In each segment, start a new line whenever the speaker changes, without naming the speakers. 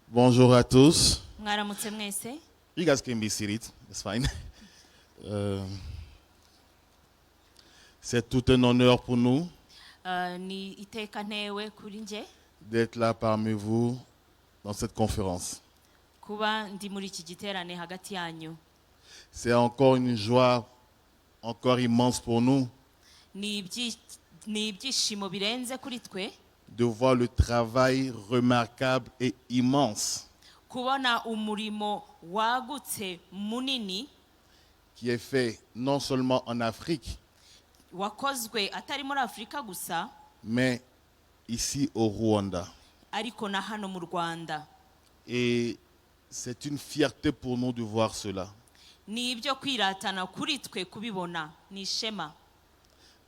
Bonjour à tous.
Mwaramutse mwese.
You guys can be seated. It's fine. C'est tout un honneur pour nous
Ni iteka ntewe kuri nje
d'être là parmi vous dans cette conférence.
kuba ndi muri iki giterane hagati yanyu.
C'est encore une joie encore immense pour nous
Ni ibyishimo birenze kuri twe
de voir le travail remarquable et immense
kubona umurimo wagutse munini
qui est fait non seulement en Afrique,
wakozwe atari muri Afrika gusa
mais ici au Rwanda.
ariko na hano mu Rwanda.
Et c'est une fierté pour nous de voir cela.
Ni ibyo kwiratana kuri twe kubibona, ni ishema.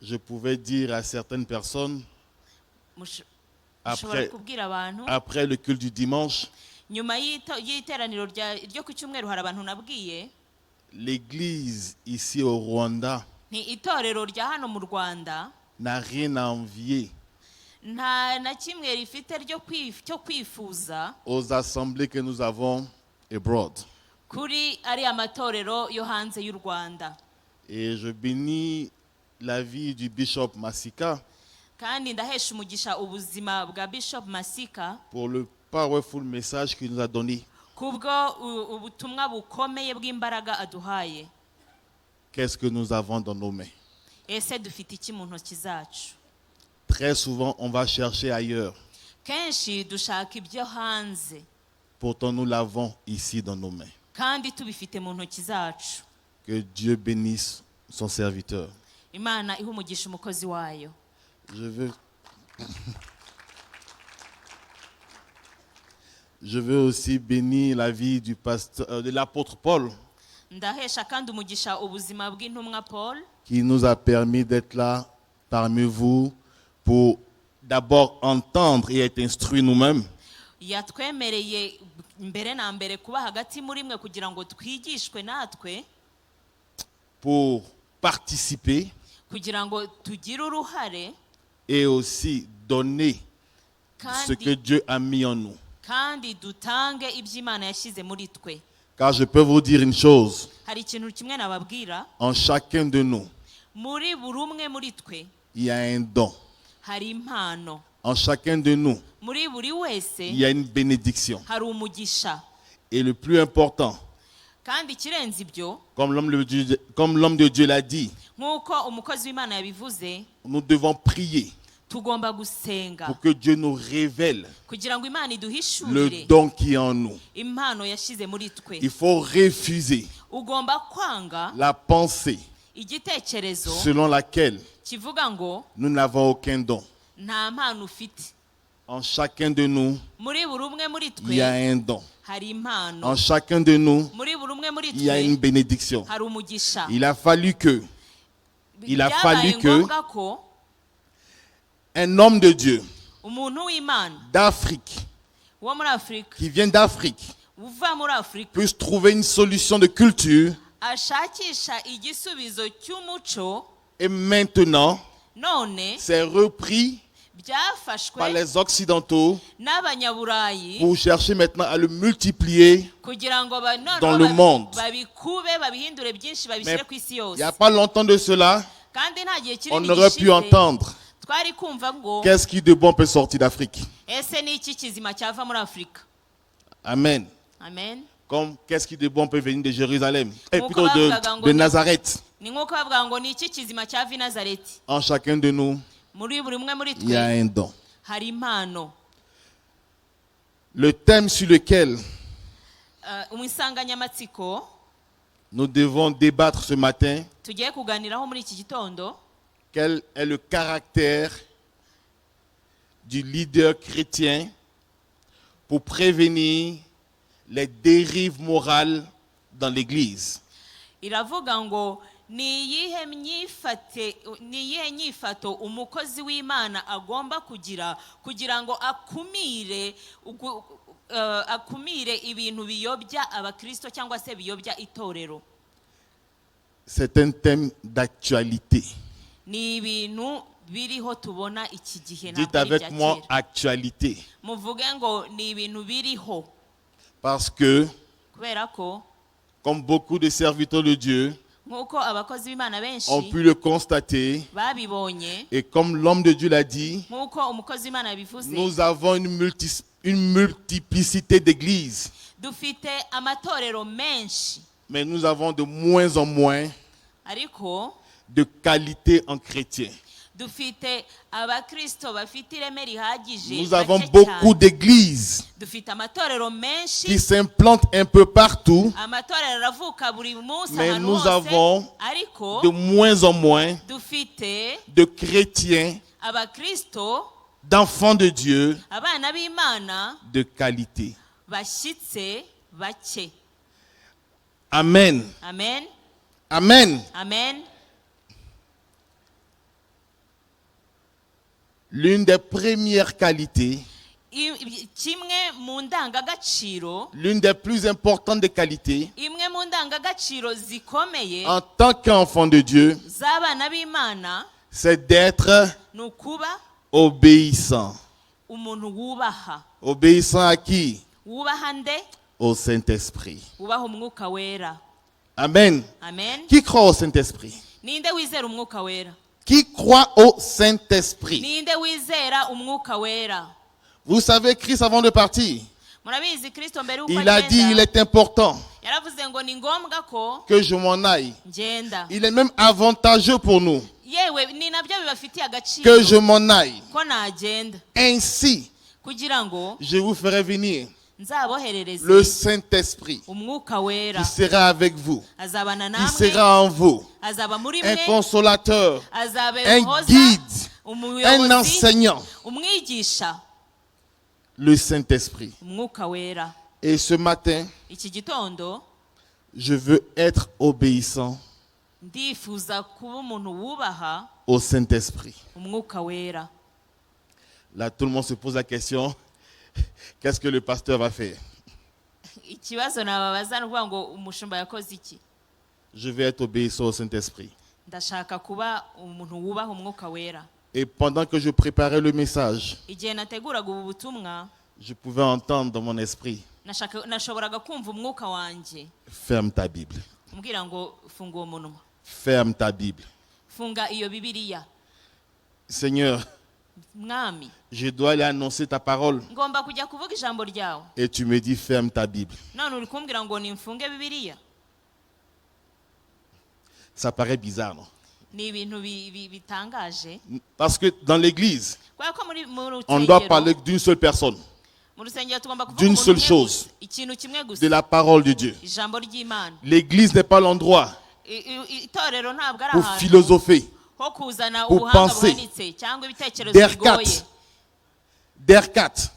Je pouvais dire à certaines personnes,
Mushobora kubwira abantu
après le culte du dimanche,
nyuma y'iteraniro ryo ku cyumweru hari abantu nabwiye
l'église ici au Rwanda
ni itorero rya hano mu Rwanda
n'a rien à envier
nta na kimwe rifite cyo kwifuza
aux assemblées que nous avons abroad.
kuri ari amatorero yo hanze y'u Rwanda.
Et je bénis la vie du bishop Masika
Kandi ndahesha umugisha ubuzima bwa Bishop Masika
pour le powerful message qu'il nous a donné.
kubwo ubutumwa bukomeye bw'imbaraga aduhaye.
Qu'est-ce que nous avons dans nos mains?
Ese dufite iki mu ntoki zacu?
Très souvent, on va chercher ailleurs.
Kenshi dushaka ibyo hanze
Pourtant, nous l'avons ici dans nos mains.
kandi tubifite mu ntoki zacu.
Que Dieu bénisse son serviteur.
Imana iha umugisha umukozi wayo.
Je veux aussi bénir la vie du pasteur, de l'apôtre Paul,
Ndahesha kandi umugisha ubuzima bw'intumwa Paul
qui nous a permis d'être là parmi vous pour d'abord entendre et être instruits nous-mêmes,
yatwemereye mbere na mbere kuba hagati muri mwe kugira ngo twigishwe natwe,
pour participer
kugira ngo tugire uruhare
et aussi donner ce que Dieu a mis en nous.
kandi dutange iby'Imana yashyize muri twe.
Car je peux vous dire une chose,
Hari ikintu kimwe nababwira,
en chacun de nous,
muri buri umwe muri twe
il y a un don.
hari impano,
En chacun de nous,
muri buri wese
il y a une bénédiction.
hari umugisha.
Et le plus important,
Kandi ikirenze ibyo,
comme l'homme de Dieu l'a dit,
nk'uko umukozi w'Imana yabivuze,
nous devons prier
tugomba gusenga
pour que Dieu nous révèle
kugira ngo Imana
le
iduhishurire
don qui est en nous.
impano yashyize muri twe.
Il faut refuser
Ugomba kwanga
la pensée
igitekerezo
selon laquelle
kivuga ngo
nous n'avons aucun don.
nta mpano ufite.
En chacun de nous,
Muri buri umwe muri
il y a
twe
un don.
hari impano,
En chacun de nous,
muri buri umwe muri
il y a une
twe
bénédiction.
hari umugisha.
Il a fallu que
Byabaye ngombwa ko
un homme de Dieu
umuntu w'Imana
d'Afrique,
wo muri Afurika,
qui vient d'Afrique,
uva muri Afurika,
puisse trouver une solution de culture
ashakisha igisubizo cy'umuco.
et maintenant,
None
c'est repris par
byafashwe
les Occidentaux
n'Abanyaburayi
pour chercher maintenant à le multiplier.
kugira ngo
Dans le monde.
babikube babihindure byinshi babishyire ku isi
Il
yose.
n'y a pas longtemps de cela,
Kandi nta gihe
on
kinini
aurait pu
gishize
entendre
twari kumva ngo
qu'est-ce qui de bon peut sortir d'Afrique.
ese ni iki kizima cyava muri Afurika.
Amen.
Amen.
Comme qu'est-ce qui de bon peut venir de Jérusalem, et
Nk'uko
plutôt
bavugaga ngo
de Nazareth.
ni nk'uko bavuga ngo ni iki kizima cyava i Nazareti.
En chacun de nous,
Muri buri umwe muri
il y a
twe
un don.
hari impano.
Le thème sur lequel
Mu insanganyamatsiko
nous devons débattre ce matin,
tugiye kuganiraho muri iki gitondo,
quel est le caractère du leader chrétien pour prévenir les dérives morales dans l'Église.
iravuga ngo ni iyihe nyifato umukozi w'Imana agomba kugira ngo akumire ibintu biyobya abakristo cyangwa se biyobya itorero.
C'est un thème d'actualité.
Ni ibintu biriho tubona iki gihe.
Dites avec moi actualité.
Muvuge ngo ni ibintu biriho.
Parce que,
kubera ko
comme beaucoup de serviteurs de Dieu
nk'uko abakozi b'Imana benshi
ont pu le constater,
babibonye,
et comme l'homme de Dieu l'a dit,
nk'uko umukozi w'Imana yabivuze,
nous avons une multiplicité d'églises,
dufite amatorero menshi,
mais nous avons de moins en moins
ariko
de qualité en chrétien.
dufite abakristo bafite ireme rihagije.
Nous avons
bake
beaucoup
cyane.
d'églises
Dufite amatorero
qui
menshi,
s'implantent un peu partout,
amatorero aravuka buri munsi
mais
ahantu
nous
hose,
avons
ariko
de moins en moins
dufite
de chrétiens,
abakristo,
d'enfants de Dieu
abana b'Imana
de qualité.
bashyitse bake.
Amen.
Amen,
Amen.
amen.
L'une des premières qualités,
Kimwe mu ndangagaciro,
l'une des plus importantes des qualités
imwe mu ndangagaciro zikomeye
en tant qu'enfant de Dieu,
z'abana b'Imana
c'est d'être
ni ukuba
obéissant.
umuntu wubaha.
Obéissant à qui?
Wubaha nde?
Au Saint-Esprit.
Wubaha umwuka wera.
Amen.
Amen.
Qui croit au Saint-Esprit?
Ninde wizera umwuka wera?
Qui croit au Saint-Esprit?
Ninde wizera umwuka wera?
Vous savez, Christ, avant de partir,
Murabizi Kristo mbere uko
il a dit, il
agenda
est important
yaravuze ngo ni ngombwa ko
que je m'en aille.
ngenda.
Il est même avantageux pour nous
Yewe ni nabyo bibafitiye agaciro
que je m'en aille.
ko nagenda,
Ainsi,
kugira ngo
je vous ferai venir
nzaboherereze
le Saint-Esprit
umwuka wera.
qui sera avec vous,
Azabana
qui
namwe,
sera en vous,
azaba muri
un
mwe,
consolateur,
azabe
un
umuhoza,
guide, un
umuyobozi,
enseignant,
umwigisha,
le Saint-Esprit.
umwuka wera.
Et ce matin,
Iki gitondo
je veux être obéissant
ndifuza kuba umuntu wubaha
au Saint-Esprit.
umwuka wera.
Là, tout le monde se pose la question, qu'est-ce que le pasteur va faire?
Ikibazo nababaza ni ukuvuga ngo umushumba yakoze iki?
Je vais être obéissant au Saint-Esprit.
Ndashaka kuba umuntu wubaha umwuka wera.
Et pendant que je préparais le message,
Igihe nateguraga ubu butumwa,
je pouvais entendre dans mon esprit,
nashoboraga kumva umwuka wanjye
ferme ta Bible,
umbwira ngo funga uwo munwa,
ferme ta Bible.
funga iyo Bibiliya.
Seigneur,
Mwami,
je dois aller annoncer ta parole.
ngomba kujya kuvuga ijambo ryawe,
Et tu me dis, ferme ta Bible.
none uri kumbwira ngo nimfunge Bibiliya?
Ça paraît bizarre, non?
Ni ibintu bitangaje,
Parce que dans l'église,
kubera ko mu
on doit
rusengero,
parler d'une seule personne,
mu rusengero tugomba kuvuga
d'une
umuntu
seule
umwe
chose.
gusa, ikintu kimwe
de
gusa,
la parole de Dieu.
ijambo ry'Imana.
L'église n'est pas l'endroit
Itorero ntabwo ari
pour
ahantu
philosopher,
ho kuzana
pour
ubuhanga
penser.
buhanitse cyangwa ibitekerezo
Descartes,
bigoye.
Descartes,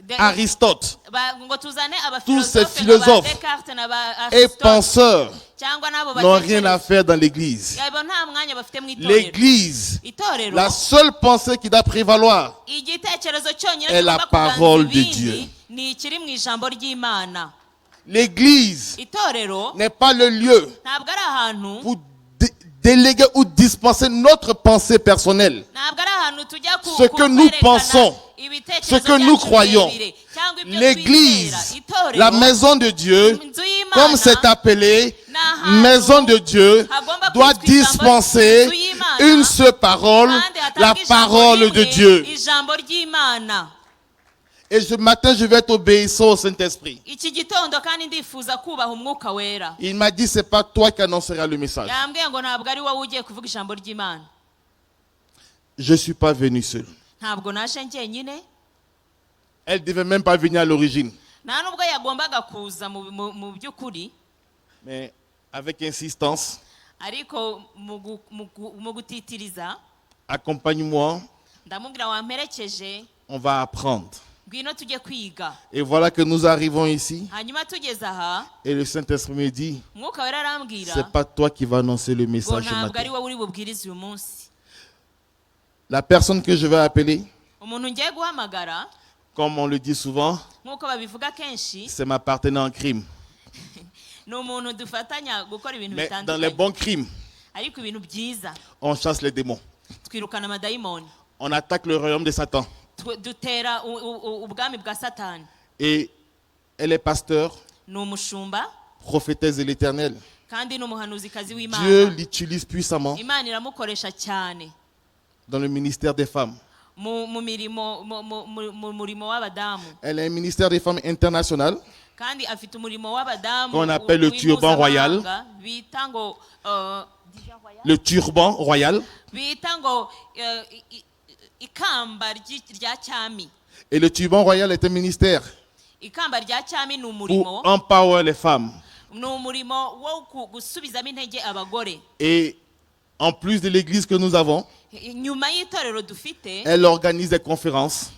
De-
Aristote
ngo tuzane
Tous ces
abafilozofe
philosophes
nka Descartes na ba
et
Aristote
penseurs
cyangwa n'abo
n'ont rien à
batekereza.
faire dans l'église.
Abo nta mwanya bafite mu itorero.
L'église,
Itorero,
la seule pensée qui doit prévaloir
igitekerezo cyonyine
est la
kigomba
parole
kuganza
de
ibindi
Dieu.
ni ikiri mu ijambo ry'Imana.
L'église
Itorero
n'est pas le lieu
ntabwo ari ahantu,
pour déléguer ou dispenser notre pensée personnelle.
ntabwo ari ahantu tujya
Ce que nous
kwerekana
pensons,
ibitekerezo
ce que nous
byacu
croyons.
birebire, cyangwa ibyo
L'église,
twizera. Itorero,
la maison de Dieu,
inzu y'Imana,
comme c'est appelé,
ni ahantu
maison de Dieu,
hagomba
doit
kwitwa ijambo
dispenser
ry'inzu y'Imana,
une seule parole,
kandi hatangwa
la
ijambo
parole de
rimwe,
Dieu.
ijambo ry'Imana.
Et ce matin, je vais être obéissant au Saint-Esprit.
Iki gitondo kandi ndifuza kubaha umwuka wera.
Il m'a dit, c'est pas toi qui annonceras le message.
Yambwiye ngo ntabwo ari wowe ugiye kuvuga ijambo ry'Imana.
Je suis pas venu seul.
Ntabwo naje njyenyine,
Elle devait même pas venir à l'origine.
nta nubwo yagombaga kuza mu by'ukuri,
Mais avec insistance,
ariko mu gutitiriza
accompagne-moi,
ndamubwira wamperekeje,
on va apprendre.
ngwino tujye kwiga.
Et voilà que nous arrivons ici.
Hanyuma tugeze aha,
Et le Saint-Esprit me dit,
umwuka wera arambwira
c'est pas toi qui vas annoncer le
ngo
message ce
ntabwo ari
matin.
wowe uri bubwirize uyu munsi.
La personne que je vais appeler,
Umuntu ngiye guhamagara,
comme on le dit souvent,
nk'uko babivuga kenshi,
c'est ma partenaire en crime.
ni umuntu dufatanya gukora ibintu
Mais dans les
bitandukanye,
bons crimes,
ariko ibintu byiza,
on chasse les démons.
twirukana amadayimoni,
On attaque le royaume de Satan.
dutera ubwami bwa Satani.
Et Elle est pasteur,
ni umushumba
prophétesse de l'Éternel.
kandi ni umuhanuzikazi
Dieu
w'Imana.
l'utilise puissamment
Imana iramukoresha cyane
dans le ministère des femmes.
mu murimo w'abadamu,
Elle a un ministère des femmes international
kandi afite umurimo w'abadamu
qu'on appelle le turban royal.
bita ngo
le turban royal.
bita ngo ikamba rya cyami.
Et le turban royal est un ministère
Ikamba rya cyami ni umurimo,
pour empower les femmes.
ni umurimo wo gusubizamo intege abagore.
Et en plus de l'église que nous avons,
Nyuma y'itorero dufite,
elle organise des conférences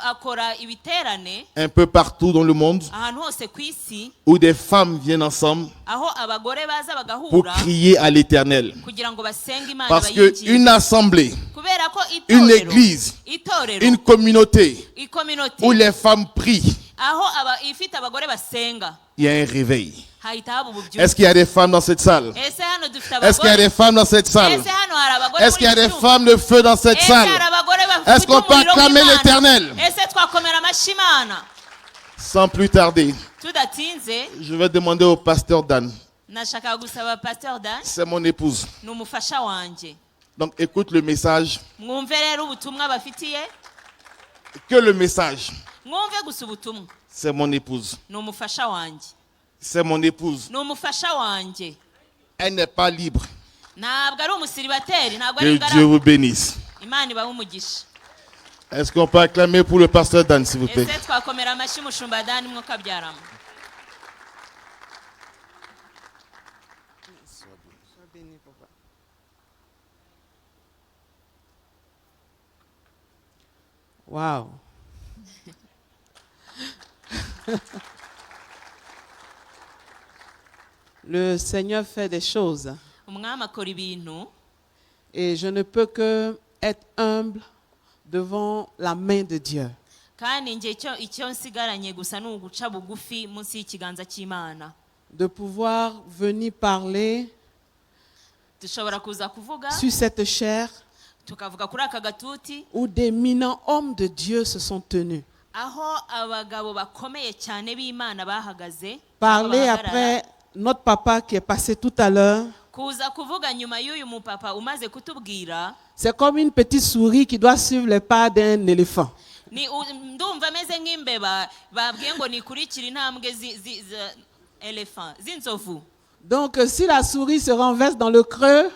akora ibiterane
un peu partout dans le monde
ahantu hose ku isi,
où des femmes viennent ensemble
aho abagore baza
pour
bagahura
crier à l'Éternel.
kugira ngo basenge Imana
Parce
bayinginge.
qu'une assemblée,
Kubera ko
une église, une communauté
communauté
où les femmes prient,
aho ifite abagore basenga,
il y a un réveil.
hahita haba ububyutse.
Est-ce qu'il y a des femmes dans cette salle?
Ese hano dufite
Est-ce qu'il y a
abagore?
des femmes dans cette salle?
Ese hano hari abagore
Est-ce qu'il y a
muri
des
iki cyumba?
femmes de feu dans cette
Ese
salle?
hari abagore bafite
Est-ce qu'on peut
umuriro
acclamer
w'Imana?
l'Éternel?
Ese twakomera amashyi Imana?
Sans plus tarder,
Tudatinze,
je vais demander au pasteur Dan.
nashaka gusaba Pasteur Dan,
C'est mon épouse.
ni umufasha wanjye.
Donc écoute le message.
Mwumve rero ubutumwa bafitiye,
Que le message.
mwumve gusa ubutumwa.
C'est mon épouse.
Ni umufasha wanjye,
C'est mon épouse.
ni umufasha wanjye.
Elle n'est pas libre.
Ntabwo ari umusiribateri, ntabwo ari
Que
ingaragu.
Dieu vous bénisse.
Imana ibahe umugisha.
Est-ce qu'on peut acclamer pour le pasteur Dan, s'il vous plaît?
Ese twakomera amashyi umushumba Dani mwuka byarama.
Wow. Le Seigneur fait des choses
Umwami akora ibintu,
et je ne peux que être humble devant la main de Dieu.
kandi njye icyo nsigaranye gusa ni uguca bugufi munsi y'ikiganza cy'Imana.
De pouvoir venir parler
Dushobora kuza kuvuga
sur cette chair
tukavuga kuri aka gatuti
où d'éminents hommes de Dieu se sont tenus.
aho abagabo bakomeye cyane b'Imana bahagaze,
Parler
bahagarara.
après notre papa qui est passé tout à l'heure,
Kuza kuvuga nyuma y'uyu mupapa umaze kutubwira,
c'est comme une petite souris qui doit suivre les pas d'un éléphant.
ndumva ameze nk'imbeba babwiye ngo nikurikire intambwe z'inzovu.
Donc si la souris se renverse dans le creux,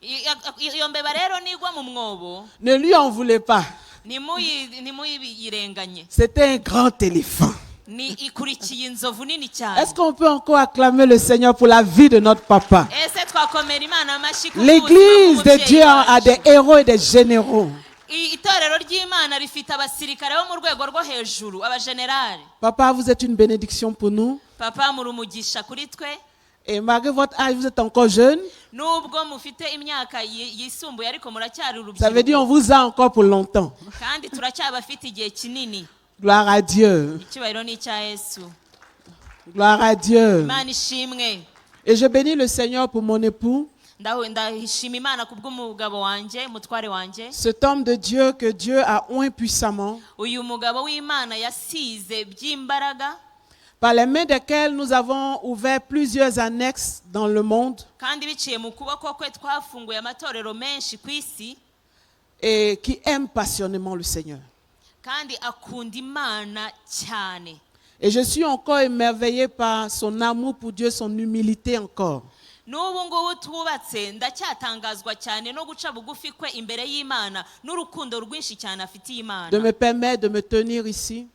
Iyo mbeba rero nigwa mu mwobo,
ne lui en voulez pas.
nimuyirenganye.
C'était un grand éléphant.
Ni ikurikiye inzovu nini cyane.
Est-ce qu'on peut encore acclamer le Seigneur pour la vie de notre papa?
Ese twakomera Imana amashyi ku
L'église de Dieu a
wacu.
des héros et des généraux.
Itorero ry'Imana rifite abasirikare bo mu rwego rwo hejuru, abajenerali.
Papa, vous êtes une bénédiction pour nous.
Papa muri umugisha kuri twe,
Et malgré votre âge, vous êtes encore jeune.
nubwo mufite imyaka yisumbuye ariko muracyari
Ça veut dire on
urubyiruko,
vous a encore pour longtemps.
kandi turacyabafite igihe kinini.
Gloire à Dieu.
Icyubahiro ni icya Yesu.
Gloire à Dieu.
Imana ishimwe.
Et je bénis le Seigneur pour mon époux,
Ndashima Imana kubw'umugabo wanjye, umutware wanjye.
cet homme de Dieu que Dieu a oint puissamment,
Uyu mugabo w'Imana yasize by'imbaraga,
par les mains desquelles nous avons ouvert plusieurs annexes dans le monde
kandi biciye mu kuboko kwe twafunguye amatorero menshi ku isi,
et qui aime passionnément le Seigneur.
kandi akunda Imana cyane.
Et je suis encore émerveillé par son amour pour Dieu, son humilité encore.
N'ubu ngubu twubatse ndacyatangazwa cyane no guca bugufi kwe imbere y'Imana n'urukundo rwinshi cyane afitiye Imana.
De me permettre de me tenir ici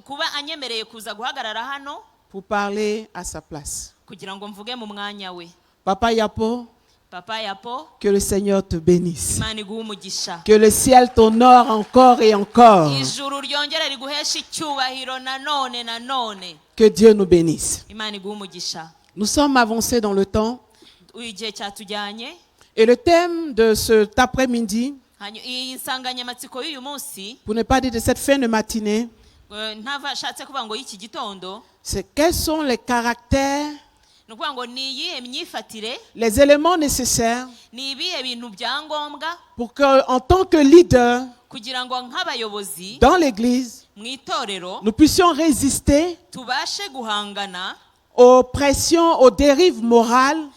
Kuba anyemereye kuza guhagarara hano
pour parler à sa place.
kugira ngo mvuge mu mwanya we.
Papa Yapo,
Papa Yapo,
que le Seigneur te bénisse.
Imana iguhe umugisha.
Que le ciel t'honore encore et encore.
Ijuru ryongera riguhesha icyubahiro nanone nanone.
Que Dieu nous bénisse.
Imana iguhe umugisha.
Nous sommes avancés dans le temps
Igihe cyatujyanye,
et le thème de cet après-midi,
iyi nsanganyamatsiko y'uyu munsi,
pour ne pas dire de cette fin de matinée,
ntashatse kuvuga ngo y'iki gitondo,
c'est quels sont les caractères,
ni ukuvuga ngo ni iyihe myifatire,
les éléments nécessaires
ni ibihe bintu bya ngombwa
pour que, en tant que leader
kugira ngo nk'abayobozi
dans l'église,
mu itorero
nous puissions résister
tubashe guhangana
aux pressions, aux dérives morales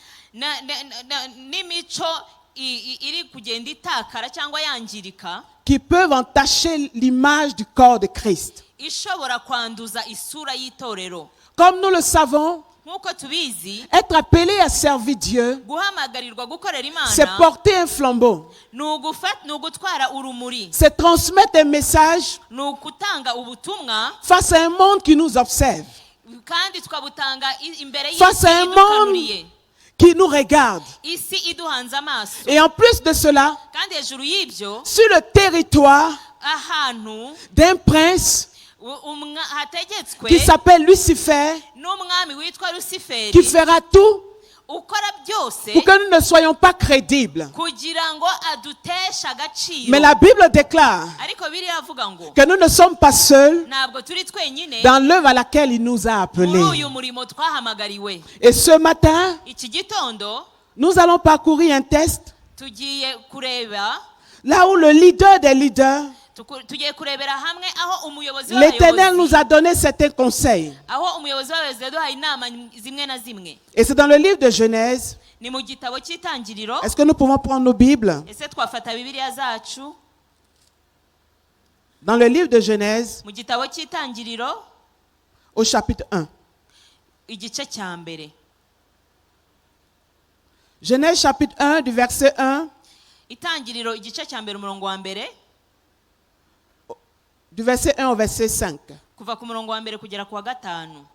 n'imico iri kugenda itakara cyangwa yangirika
qui peuvent entacher l'image du corps de Christ.
ishobora kwanduza isura y'itorero.
Comme nous le savons,
nk'uko tubizi,
être appelé à servir Dieu,
guhamagarirwa gukorera
c'est
Imana
porter un flambeau,
ni ugutwara urumuri,
c'est transmettre un message
ni ugutanga ubutumwa
face à un monde qui nous observe,
kandi tukabutanga imbere
face à un monde
idukanuriye,
qui nous regarde.
isi iduhanze amaso.
Et en plus de cela,
kandi hejuru y'ibyo
sur le territoire
ahantu
d'un prince
hategetswe
qui s'appelle Lucifer,
n'umwami witwa Lusiferi
qui fera tout
ukora byose
pour que nous ne soyons pas crédibles.
kugira ngo aduteshe agaciro.
Mais la Bible déclare
ariko Bibiliya avuga ngo
que nous ne sommes pas seuls
ntabwo turi twenyine
dans l'œuvre à laquelle il nous a
muri
appelés.
uyu murimo twahamagariwe.
Et ce matin,
iki gitondo
nous allons parcourir un test
tugiye kureba
là où le leader des leaders,
tugiye kurebera hamwe aho umuyobozi
l'Éternel nous
w'abayobozi
a donné certains conseils.
aho umuyobozi w'abayobozi yaduhaye inama zimwe na zimwe.
Et c'est dans le livre de Genèse.
ni mu gitabo cy'itangiriro.
Est-ce que nous pouvons prendre nos Bibles?
ese twafata Bibiliya zacu
Dans le livre de Genèse,
mu gitabo cy'itangiriro
au chapitre 1.
igice cya mbere.
Genèse chapitre 1 du verset 1,
itangiriro igice cya mbere umurongo wa mbere
du verset 1 au verset 5.
kuva ku murongo wa mbere kugera ku wa gatanu.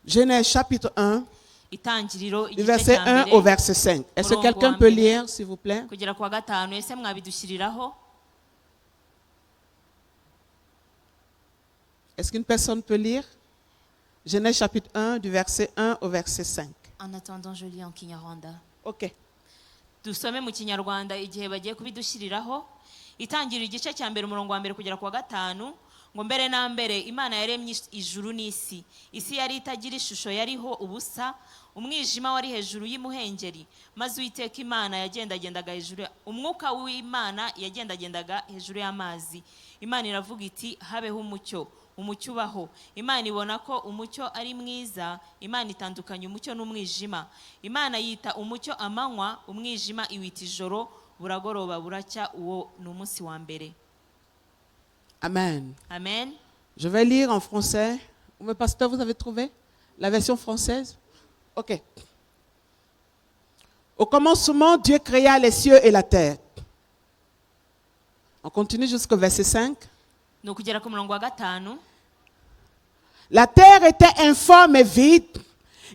Genèse chapitre 1,
itangiriro
du
igice
verset
cya
1
mbere
au verset 5. Est-ce que
Murongo
quelqu'un
wa
peut
mbere
lire, s'il vous plaît?
kugera ku wa gatanu. ese mwabidushyiriraho?
Est-ce qu'une personne peut lire? Genèse chapitre 1, du verset 1 au verset 5.
En attendant, je lis en Kinyarwanda.
Ok.
dusome mu Kinyarwanda igihe bagiye kubidushyiriraho. Itangiriro igice cya mbere umurongo wa mbere kugera ku wa gatanu. ngo mbere na mbere Imana yaremye ijuru n'isi. isi yari itagira ishusho, yariho ubusa, umwijima wari hejuru y'umuhengeri. maze Uwiteka Imana yagendagendaga hejuru, umwuka w'Imana yagendagendaga hejuru y'amazi. Imana iravuga iti habeho umucyo. umucyo ubaho. Imana ibona ko umucyo ari mwiza. Imana itandukanya umucyo n'umwijima. Imana yita umucyo amanywa, umwijima iwita ijoro. buragoroba buracya, uwo ni umunsi wa mbere.
Amen.
Amen.
Je vais lire en français. Mais pasteur, vous avez trouvé la version française? Ok. Au commencement, Dieu créa les cieux et la terre. On continue jusqu'au verset 5.
ni ukugera ku murongo wa gatanu.
La terre était informe et vide.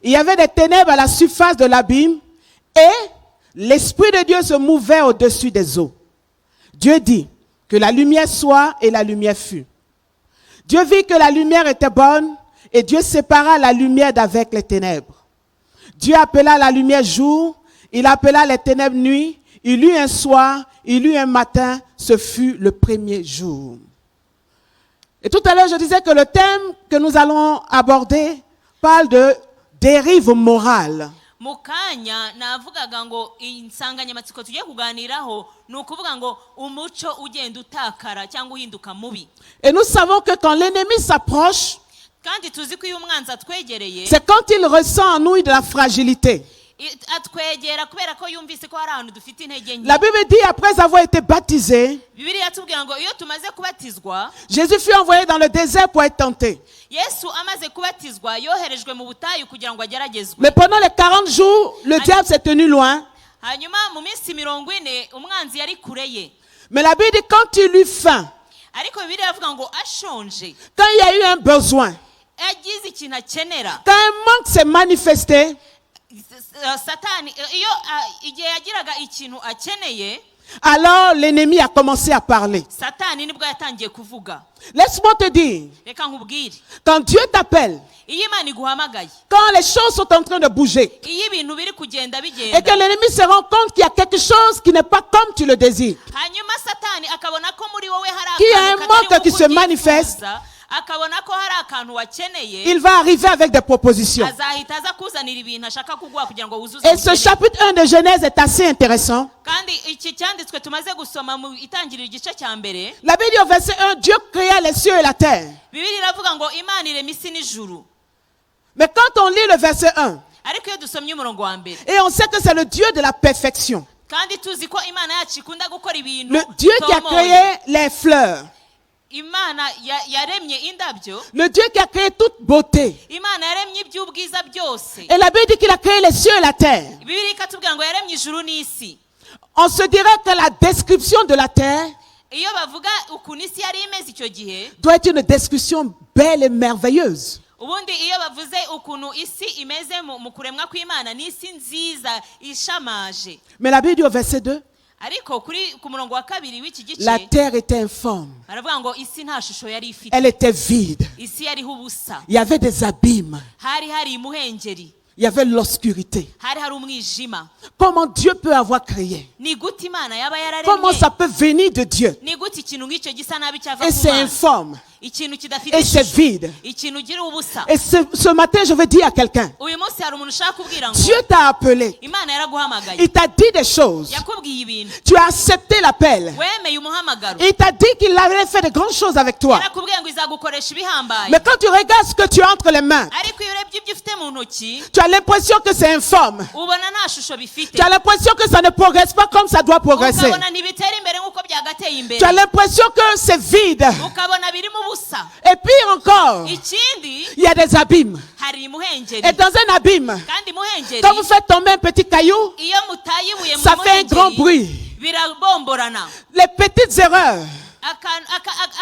Il y avait des ténèbres à la surface de l'abîme. Et l'Esprit de Dieu se mouvait au-dessus des eaux. Dieu dit que la lumière soit et la lumière fut. Dieu vit que la lumière était bonne et Dieu sépara la lumière d'avec les ténèbres. Dieu appela la lumière jour, il appela les ténèbres nuit, il eut un soir, il eut un matin, ce fut le premier jour. Et tout à l'heure, je disais que le thème que nous allons aborder parle de dérive morale.
mu kanya navugaga ngo insanganyamatsiko tugiye kuganiraho ni ukuvuga ngo umuco ugenda utakara cyangwa uhinduka mubi.
Et nous savons que quand l'ennemi s'approche,
kandi tuzi ko iyo umwanzi atwegereye
c'est quand il ressent en nous de la fragilité.
atwegera kubera ko yumvise ko hari ahantu dufite intege nke.
La Bible dit, après avoir été baptisé,
Bibiliya yatubwira ngo iyo tumaze kubatizwa,
Jésus fut envoyé dans le désert pour être tenté.
Yesu amaze kubatizwa yoherejwe mu butayu kugira ngo ageragezwe.
Mais pendant les 40 jours, le diable s'est tenu loin.
hanyuma mu minsi 40 umwanzi yari kure ye.
Mais la Bible dit, quand il eut faim,
ariko Bibiliya avuga ngo ashonje,
quand il y a eu un besoin,
yagize ikintu akenera,
quand un manque s'est manifesté,
satani iyo igihe yagiraga ikintu akeneye,
alors l'ennemi a commencé à parler.
satani nibwo yatangiye kuvuga.
Laisse-moi te dire,
reka nkubwire,
quand Dieu t'appelle,
iyo Imana iguhamagaye,
quand les choses sont en train de bouger,
iyo ibintu biri kugenda
et que
bigenda,
l'ennemi se rend compte qu'il y a quelque chose qui n'est pas comme tu le désires,
hanyuma satani akabona ko muri wowe hari
qu'il y a un
akantu katari
manque qui se
nk'uko
manifeste,
ubyifuza, akabona ko hari akantu wakeneye,
il va arriver avec des propositions.
azahita aza kuzanira ibintu ashaka kuguha kugira ngo wuzuze
Et ce
ubukeneye.
chapitre 1 de Genèse est assez intéressant.
Kandi iki cyanditswe tumaze gusoma mu itangiriro igice cya mbere,
La Bible dit au verset 1, Dieu créa les cieux et la terre.
Bibiliya iravuga ngo Imana irema isi n'ijuru.
Mais quand on lit le verset 1,
Ariko iyo dusomye umurongo wa mbere,
et on sait que c'est le Dieu de la perfection,
kandi tuzi ko Imana yacu ikunda gukora ibintu
le Dieu qui a
bitomoye.
créé les fleurs,
Imana yaremye indabyo,
le Dieu qui a créé toute beauté.
Imana yaremye iby'ubwiza byose.
Et la Bible dit qu'il a créé les cieux et la terre.
Bibiliya ikatubwira ngo yaremye ijuru n'isi.
On se dirait que la description de la terre
Iyo bavuga ukuntu isi yari imeze icyo gihe,
doit être une description belle et merveilleuse.
ubundi iyo bavuze ukuntu isi imeze mu kuremwa kw'Imana, ni isi nziza ishamaje.
Mais la Bible dit au verset 2,
Ariko ku murongo wa kabiri w'iki gice
la terre était informe,
baravuga ngo isi nta shusho yari ifite,
elle était vide.
isi yariho ubusa,
Il y avait des abîmes,
hari imuhengeri,
il y avait l'obscurité.
hari umwijima.
Comment Dieu peut avoir créé?
Ni gute Imana yaba
Comment
yararemye?
ça peut venir de Dieu?
Ni gute ikintu nk'icyo gisa nabi cyava
Et
ku
c'est
Mana?
informe,
Ikintu kidafite
et c'est
ishusho,
vide.
ikintu gira ubusa.
Et ce matin, je veux dire à quelqu'un,
Uyu munsi hari umuntu ushaka kubwira ngo
Dieu t'a appelé,
Imana yaraguhamagaye,
il t'a dit des choses,
yakubwiye ibintu,
tu as accepté l'appel.
wemeye umuhamagaro,
Il t'a dit qu'il avait fait de grandes choses avec toi.
yarakubwiye ngo izagukoresha ibihambaye.
Mais quand tu regardes ce que tu as entre les mains,
Ariko iyo urebye ibyo ufite mu ntoki,
tu as l'impression que c'est informe.
ubona nta shusho bifite,
Tu as l'impression que ça ne progresse pas comme ça doit progresser.
ukabona ntibitera imbere nk'uko byagateye imbere,
Tu as l'impression que c'est vide.
ukabona birimo ubusa.
Et pire encore,
Ikindi,
il y a des abîmes.
hari imuhengeri,
Et dans un abîme,
kandi imuhengeri
quand vous faites tomber un petit caillou,
iyo mutaye ibuye mu
ça fait un grand
muhengeri
bruit.
birabomborana.
Les petites erreurs,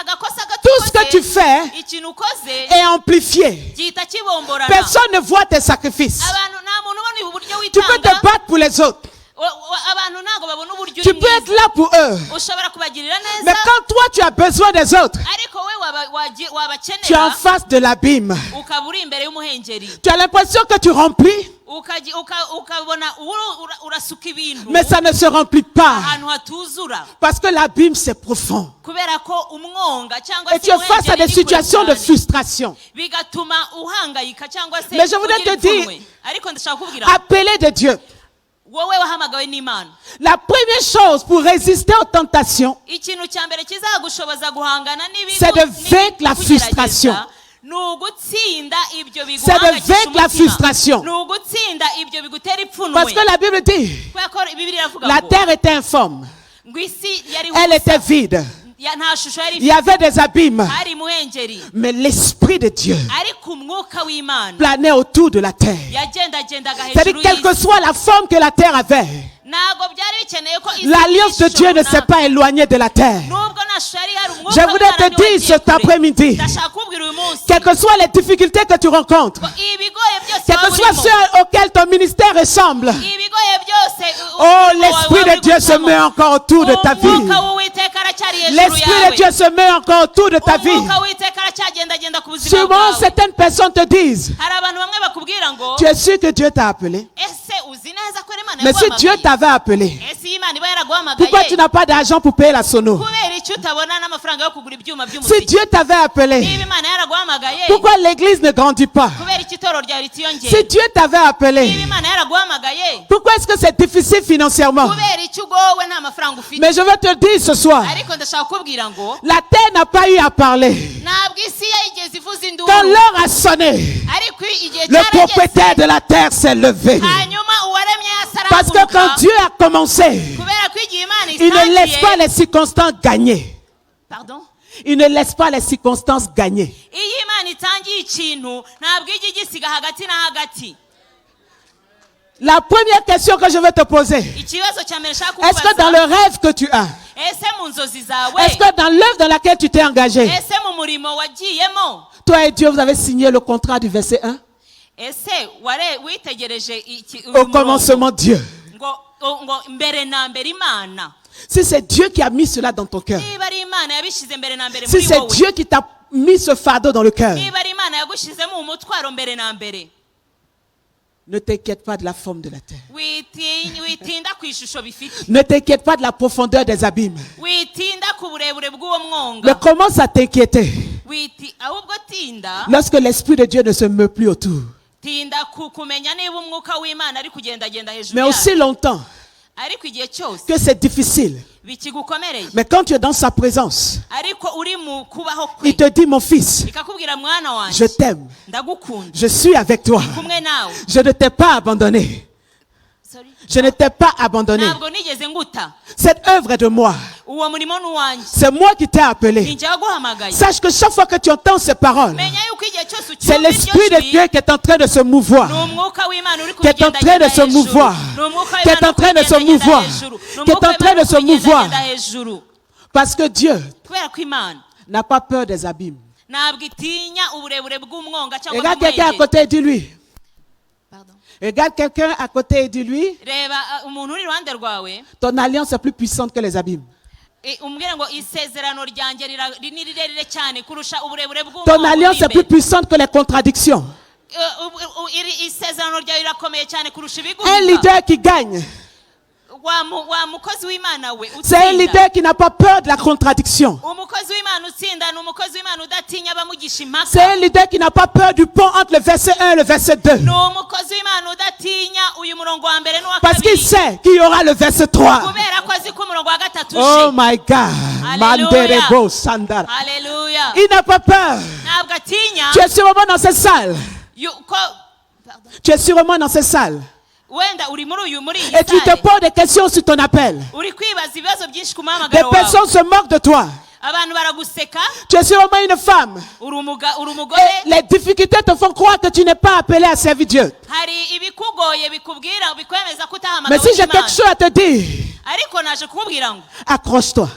Agakosa
tout ce que tu
gato
fais
ikintu ukoze
est amplifié.
gihita kibomborana.
Personne ne voit tes sacrifices.
Abantu nta muntu ubona uburyo
Tu peux
witanga,
te battre pour les autres.
abantu ntabwo babona uburyo
Tu
uri
peux être
mwiza,
là pour eux.
ushobora kubagirira
Mais
neza,
quand toi tu as besoin des autres,
ariko we
tu es en
wabakenera
face de l'abîme.
ukaba uri imbere y'umuhengeri,
Tu as l'impression que tu remplis,
ukabona urasuka ibintu
mais ça ne se remplit pas.
ahantu hatuzura,
Parce que l'abîme c'est profond.
kubera ko umwonga cyangwa
Et
se
tu es face à
umuhengeri
des
ni kure
situations de
cyane,
frustration.
bigatuma uhangayika cyangwa se
Mais je voudrais
ugira
te dire-
ipfunwe. Ariko ndashaka kubwira
Appelé de Dieu.
wowe wahamagawe n'Imana,
La première chose pour résister aux tentations,
ikintu cya mbere kizagushoboza guhangana
c'est de vaincre la frustration.
ni ugutsinda ibyo
C'est de
biguhangayikisha
vaincre la
umutima,
frustration.
ni ugutsinda ibyo bigutera ipfunwe.
Parce que la Bible dit,
Kubera ko Bibiliya iravuga
la
ngo
terre était informe,
ngo isi yari
elle était vide,
nta shusho yari
il y avait des abîmes,
hari muhengeri,
mais l'Esprit de Dieu
ariko umwuka w'Imana
planait autour de la terre.
yagendagendaga
C'est-à-dire,
hejuru
quelle que
y'isi.
soit la forme que la terre avait,
Ntabwo byari bikeneye ko isi
l'alliance de Dieu ne s'est pas éloignée de la terre.
nubwo nta shusho yari hari, umwuka
Je voudrais te
w'Imana niwe
dire
wagiye
cet
kure.
après-midi,
Ndashaka kubwira uyu munsi,
quelles que soient les difficultés que tu rencontres,
ibigoye byose
quel que
waba
soit
urimo,
ceux auxquels ton ministère ressemble,
ibigoye byose
oh, l'Esprit de Dieu se met encore autour de ta vie.
umwuka w'Uwiteka aracyari hejuru
L'Esprit de
yawe,
Dieu se met encore autour de ta vie.
umwuka w'Uwiteka aracyagendagenda ku buzima
Souvent,
bwawe.
certaines personnes te disent,
Hari abantu bamwe bakubwira ngo
tu es sûr que Dieu t'a appelé.
ese uzi neza ko Imana
Mais si Dieu
yaguhamagaye?
t'avait appelé,
Ese iyi Imana iba yaraguhamagaye,
pourquoi tu n'as pas d'argent pour payer la sono?
kubera iki utabona n'amafaranga yo kugura ibyuma
Si
by'umuziki?
Dieu t'avait appelé,
Niba Imana yaraguhamagaye,
pourquoi l'église ne grandit pas?
kubera iki itorero ryawe ritiyongera?
Si Dieu t'avait
Niba
appelé,
Imana yaraguhamagaye,
pourquoi est-ce que c'est difficile financièrement?
kubera iki ugowe nta mafaranga ufite?
Mais je veux te dire ce soir,
Ariko ndashaka kubwira ngo
la terre n'a pas eu à parler.
ntabwo isi yayigeze ivuza induru,
Quand l'heure a sonné,
ariko igihe
le propriétaire
cyarageze,
de la terre s'est levé.
hanyuma uwaremye yasi
Parce que quand
arahaguruka,
Dieu a commencé,
kubera ko igihe Imana
il ne laisse pas
itangiye,
les circonstances gagner.
pardon,
Il ne laisse pas les circonstances gagner.
iyo Imana itangiye ikintu ntabwo ijya igisiga hagati na hagati.
La première question que je veux te poser,
Ikibazo cya mbere nshaka
est-ce que dans
kukubaza,
le rêve que tu as,
ese mu nzozi zawe,
est-ce que dans l'œuvre dans laquelle tu t'es engagé,
ese mu murimo wagiyemo,
toi et Dieu, vous avez signé le contrat du verset 1?
ese witegereje uyu
Au
murongo
commencement, Dieu.
ngo mbere na mbere Imana,
Si c'est Dieu qui a mis cela dans ton cœur,
niba ari Imana yabishyize mbere na mbere
si
muri
c'est
wowe,
Dieu qui t'a mis ce fardeau dans le cœur,
niba ari Imana yagushyizemo umutwaro mbere na mbere,
ne t'inquiète pas de la forme de la terre.
witinda ku ishusho bifite,
Ne t'inquiète pas de la profondeur des abîmes.
witinda ku burebure bw'uwo
Mais
mwonga,
commence à t'inquiéter
ahubwo gutinda
lorsque l'Esprit de Dieu ne se meut plus autour.
tinda kumenya niba umwuka w'Imana ari kugendagenda hejuru
Mais aussi
yawe
longtemps
ariko igihe cyose
que c'est difficile.
bikigukomereye
Mais quand tu es dans sa présence,
ariko uri mu kubaho
il
kwe
te dit, mon fils,
ikakubwira mwana
je
wanjye
t'aime,
ndagukunda
je suis avec toi,
kumwe nawe
je ne t'ai pas abandonné,
Sorry.
je ne t'ai pas abandonné.
ntabwo nigeze nguta
Cette œuvre est de moi.
uwo murimo ni uwanjye
C'est moi qui t'ai appelé.
ninjye waguhamagaye
Sache que chaque fois que tu entends ces paroles,
menya yuko igihe cyose
c'est
ucyumva
l'Esprit de
iryo
Dieu
jwi
qui est en train de se mouvoir,
ni umwuka w'Imana uri
qui est en train
kugendagenda
de se
hejuru
mouvoir,
ni umwuka
qui est
w'Imana
en train de se
uri
mouvoir,
kugendagenda hejuru ni
qui est
umwuka
en train
w'Imana
de se
uri
mouvoir.
kugendagenda hejuru
Parce que Dieu
kubera ko Imana
n'a pas peur des abîmes.
ntabwo itinya uburebure bw'umwonga cyangwa
Regarde quelqu'un à
bw'umwenge
côté et dis-lui.
Pardon.
Regarde quelqu'un à côté et dis-lui,
reba umuntu uri iruhande rwawe
ton alliance est plus puissante que les abîmes.
umubwire ngo isezerano ryanjye ni rirerire cyane kurusha uburebure
Ton
bw'umwonga
alliance est plus puissante que les contradictions.
isezerano ryawe rirakomeye cyane kurusha
Un
ibiguhiga
leader qui gagne,
wa mukozi w'Imana we
c'est un
utsinda
leader qui n'a pas peur de la contradiction.
umukozi w'Imana utsinda ni umukozi w'Imana udatinya abamugisha
C'est
impaka
un leader qui n'a pas peur du pont entre le verset 1 et le verset 2.
ni umukozi w'Imana udatinya uyu murongo wa mbere n'uwa
Parce qu'il
kabiri
sait qu'il y aura le verset 3.
kubera ko azi ko umurongo wa gatatu
Oh
uje
my God.
Alléluia.
Manderebo Sandara.
haleluya
Il n'a pas peur.
ntabwo atinya
Tu es sûrement dans cette salle.
Pardon.
Tu es sûrement dans cette salle.
wenda uri muri iyi
Et tu te
sale
poses des questions sur ton appel.
uri kwibaza ibibazo byinshi ku
Des
muhamagaro wawe
personnes se moquent de toi.
abantu baraguseka
Tu es sûrement une femme.
uri umugore
Et les difficultés te font croire que tu n'es pas appelé à servir Dieu.
hari ibikugoye bikubwira bikwemeza ko
Mais si
utahamagawe
j'ai quelque
n'Imana
chose à te dire,
ariko naje kukubwira ngo
accroche-toi.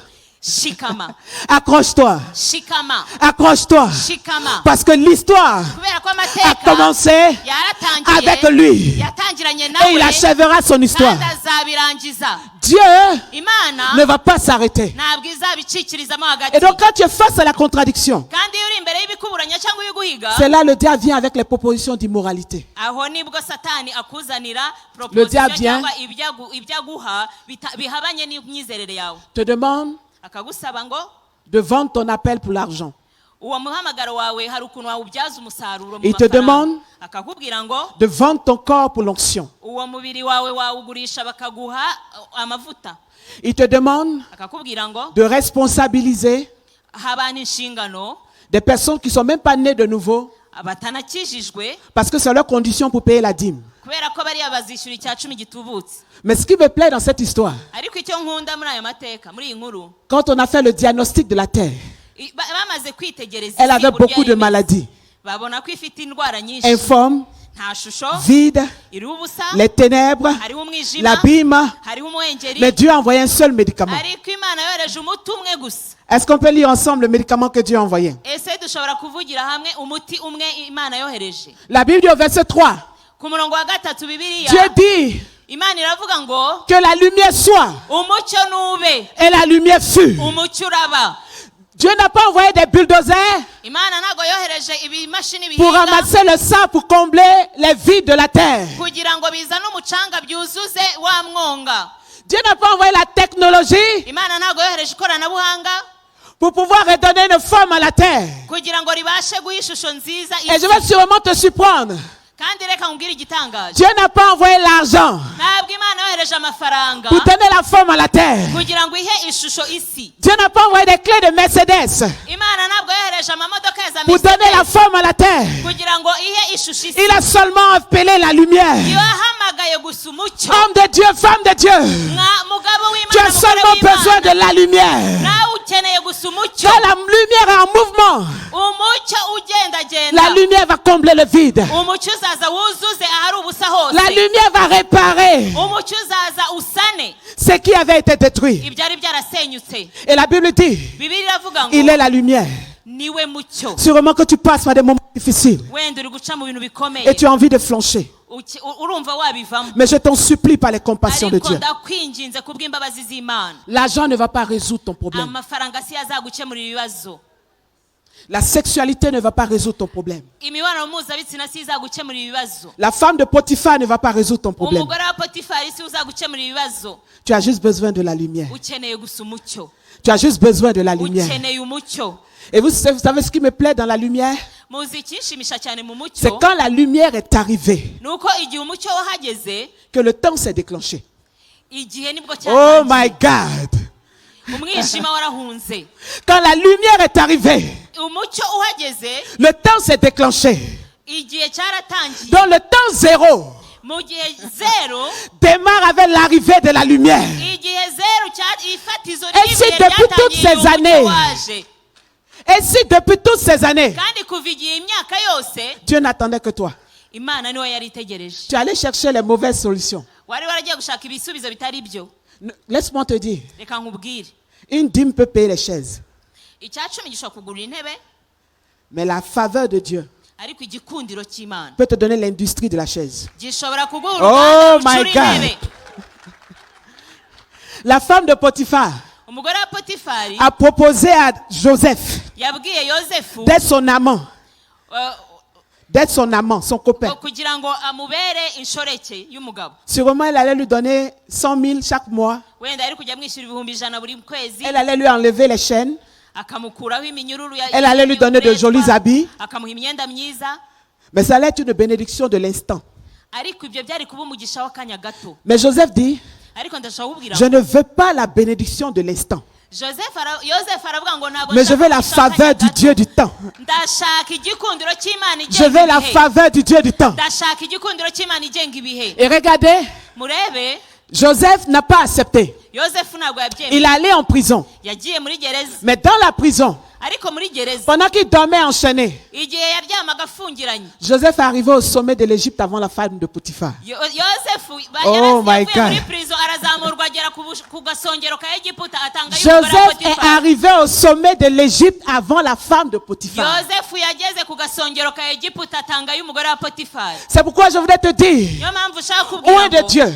shikama
Accroche-toi.
shikama
Accroche-toi.
shikama
Parce que l'histoire
kubera ko
a
amateka
commencé
yaratangiye
avec lui.
yatangiranye
Et il
nawe
achèvera son histoire.
kandi azabirangiza
Dieu
imana
ne va pas s'arrêter.
ntabwo izabicikirizamo hagati
Et donc quand tu es face à la contradiction,
kandi iyo uri imbere y'ibikuburanya cyangwa ibiguhiga
c'est là le diable vient avec les propositions d'immoralité.
aho nibwo satani akuzanira
Le diable
proposition
vient.
cyangwa ibyo aguha bihabanye n'imyizerere yawe
Te demande
akagusaba ngo
de vendre ton appel pour l'argent.
uwo muhamagaro wawe hari ukuntu wawubyaza umusaruro mu
Il te demande
mafaranga akakubwira ngo
de vendre ton corps pour l'onction.
uwo mubiri wawe wawugurisha bakaguha amavuta
Il te demande
akakubwira ngo
de responsabiliser
habana inshingano
des personnes qui ne sont même pas nées de nouveau
batanakijijwe
parce que c'est leur condition pour payer la dîme.
kubera ko bariya bazishyura icya cumi gitubutse
Mais ce qui me plaît dans cette histoire,
ariko icyo nkunda muri ayo mateka muri iyi nkuru
quand on a fait le diagnostic de la terre,
bamaze kwitegereza
elle avait
uburyo
beaucoup de
yari imeze.
maladies.
babona ko ifite indwara nyinshi
Informe,
nta shusho
vide,
iriho ubusa
les ténèbres,
hariho umwijima
l'abîme.
hariho umuhengeri
Mais Dieu a envoyé un seul médicament.
ariko imana yohereje umuti umwe gusa
Est-ce qu'on peut lire ensemble le médicament que Dieu a envoyé?
ese dushobora kuvugira hamwe umuti umwe imana yohereje
La Bible dit au verset 3,
ku murongo wa gatatu bibiliya
Dieu dit
imana iravuga ngo
que la lumière soit
umucyo nube
et la lumière fut.
umucyo uraba
Dieu n'a pas envoyé des bulldozers
imana ntabwo yohereje ibimashini
pour
bihinga
ramasser le sang pour combler les vides de la terre.
kugira ngo bizane umucanga byuzuze wa mwonga
Dieu n'a pas envoyé la technologie
imana ntabwo yohereje ikoranabuhanga
pour pouvoir redonner une forme à la terre.
kugira ngo ribashe guha ishusho nziza
Et je
isi
vais sûrement te surprendre.
kandi reka nkubwire igitangaje
Dieu n'a pas envoyé l'argent
ntabwo imana yohereje amafaranga
pour donner la forme à la terre.
kugira ngo ihe ishusho isi
Dieu n'a pas envoyé des clés de Mercedes
imana ntabwo yohereje amamodoka ya za
pour donner la
Mercedes
forme à la terre.
kugira ngo ihe ishusho isi
Il a seulement appelé la lumière.
iyo yahamagaye gusa umucyo
Homme de Dieu, femme de Dieu,
mugabo
tu
w'imana
as
mugore
seulement besoin de
w'imana
la lumière.
nawe ukeneye gusa umucyo
Quand la lumière est en mouvement,
umucyo ugendagenda
la lumière va combler le vide.
umucyo uzaza wuzuze ahari ubusa hose
La lumière va réparer
umucyo uzaza usane
ce qui avait été détruit.
ibyari byarasenyutse
Et la Bible dit,
bibiri iravuga ngo
il est la lumière.
niwe mucyo
Sûrement que tu passes par des moments difficiles
wenda uri guca mu bintu bikomeye
et tu as envie de flancher.
urumva wabivamo
Mais je t'en supplie par les compassions de
ariko
Dieu.
ndakwinginze kubw'imbabazi z'imana
L'argent ne va pas résoudre ton problème.
amafaranga si yazagukemurira ibibazo
La sexualité ne va pas résoudre ton problème.
imibonano mpuzabitsina si izagukemurira ibibazo
La femme de Potiphar ne va pas résoudre ton problème.
umugore wa potifari si uzagukemurira ibibazo
Tu as juste besoin de la lumière.
ukeneye gusa umucyo
Tu as juste besoin de la lumière.
ukeneye umucyo
Et vous savez ce qui me plaît dans la lumière?
muzi ikinshimisha cyane mu
C'est
mucyo
quand la lumière est arrivée
ni uko igihe umucyo wahageze
que le temps s'est déclenché.
igihe nibwo
Oh my
cyatangiye
God.
umwijima warahunze
Quand la lumière est arrivée,
umucyo uhageze
le temps s'est déclenché.
igihe cyaratangiye
Donc le temps zéro
mu gihe zero
démarre avec l'arrivée de la lumière.
igihe zero ifatizo
Et si
ry'ibihe
depuis toutes ces
ryatangiye
années,
umucyo waje
Et si depuis toutes ces années,
kandi kuva igihe imyaka yose
Dieu n'attendait que toi,
imana niwe yari itegereje
tu allais chercher les mauvaises solutions.
wari waragiye gushaka ibisubizo bitari byo
Laisse-moi te dire,
reka nkubwire
une dîme peut payer les chaises,
icya cumi gishobora kugura intebe
mais la faveur de Dieu
ariko igikundiro cy'imana
peut te donner l'industrie de la chaise.
gishobora kugura
Oh
uruganda
my
rucura
God.
intebe
La femme de Potiphar
umugore wa potifari
a proposé à Joseph
yabwiye yosefu
d'être son amant, son copain.
kugira ngo amubere inshoreke y'umugabo
Sûrement, elle allait lui donner 100 000 chaque mois.
wenda yari kujya amwishyura ibihumbi ijana buri kwezi
Elle allait lui enlever les chaînes.
akamukuraho iminyururu
Elle allait lui donner de jolis habits.
akamuha imyenda myiza
Mais ça allait être une bénédiction de l'instant.
ariko ibyo byari kuba umugisha w'akanya gato
Mais Joseph dit,
ariko ndashaka kubwira
je ne veux pas la bénédiction de l'instant,
yosefu aravuga ngo ntabwo
mais je veux la
umugisha w'akanya
faveur du
gato.
Dieu du temps.
ndashaka igikundiro cy'imana
Je veux la
igenga ibihe
faveur du Dieu du temps.
ndashaka igikundiro cy'imana igenga ibihe
Et regardez,
murebe
Joseph n'a pas accepté.
yosefu ntabwo
Il
yabyemeye
allait en prison.
yagiye muri gereza
Mais dans la prison,
ariko muri gereza
pendant qu'il dormait enchaîné,
igihe yaryamaga afungiranye
Joseph est arrivé au sommet de l'Égypte avant la femme de Potiphar.
yosefu
Oh my
yavuye muri
God.
prison arazamurwa agera ku gasongero ka egiputa atanga y'umugore wa
Joseph est
potifari
arrivé au sommet de l'Égypte avant la femme de Potiphar.
yosefu yageze ku gasongero ka egiputa atanga y'umugore wa potifari
C'est pourquoi je voudrais te dire,
niyo mpamvu ushaka
où
kubwira
est de
ngo
Dieu?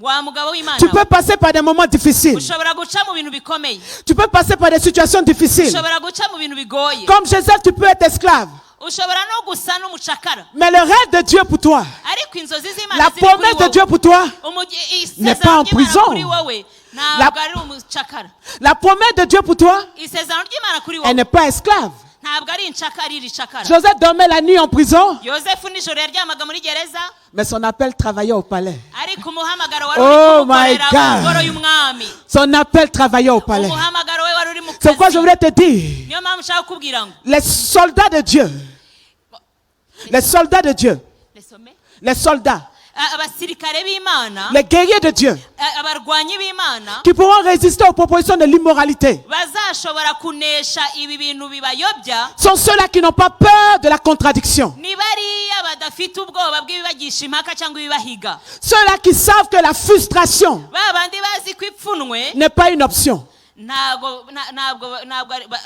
wa mugabo w'imana
Tu peux passer par des moments difficiles.
ushobora guca mu bintu bikomeye
Tu peux passer par des situations difficiles.
ushobora guca mu bintu bigoye
Comme Joseph, tu peux être esclave.
ushobora no gusa n'umucakara
Mais le rêve de Dieu pour toi,
ariko inzozi z'imana
la
ziri kuri
promesse de
wowe
Dieu pour toi, n'est pas en
isezerano ry'imana
prison.
kuri wowe ntabwo ari umucakara
la promesse de Dieu pour toi,
isezerano ry'imana kuri
elle
wowe
n'est pas esclave.
ntabwo ari incakara iri cakara
Joseph dormait la nuit en prison,
yosefu nijoro yaryamaga muri gereza
mais son appel travaillait au palais.
ariko umuhamagaro wari
Oh
uri
my
kumukorera mu ngoro
God.
y'umwami
Son appel travaillait au palais.
umuhamagaro we wari uri mu
C'est pourquoi je
kazi
voulais te dire,
niyo mpamvu ushaka kukubwira ngo
les soldats de Dieu, les soldats de Dieu, les soldats,
abasirikare b'imana
les guerriers de Dieu,
abarwanyi b'imana
qui pourront résister aux propositions de l'immoralité,
bazashobora kunesha ibi bintu bibayobya
sont ceux-là qui n'ont pas peur de la contradiction.
ni bariya badafite ubwoba bw'ibibagisha impaka cyangwa ibibahiga
Ceux-là qui savent que la frustration
ba bandi bazi ko ipfunwe
n'est pas une option.
ntabwo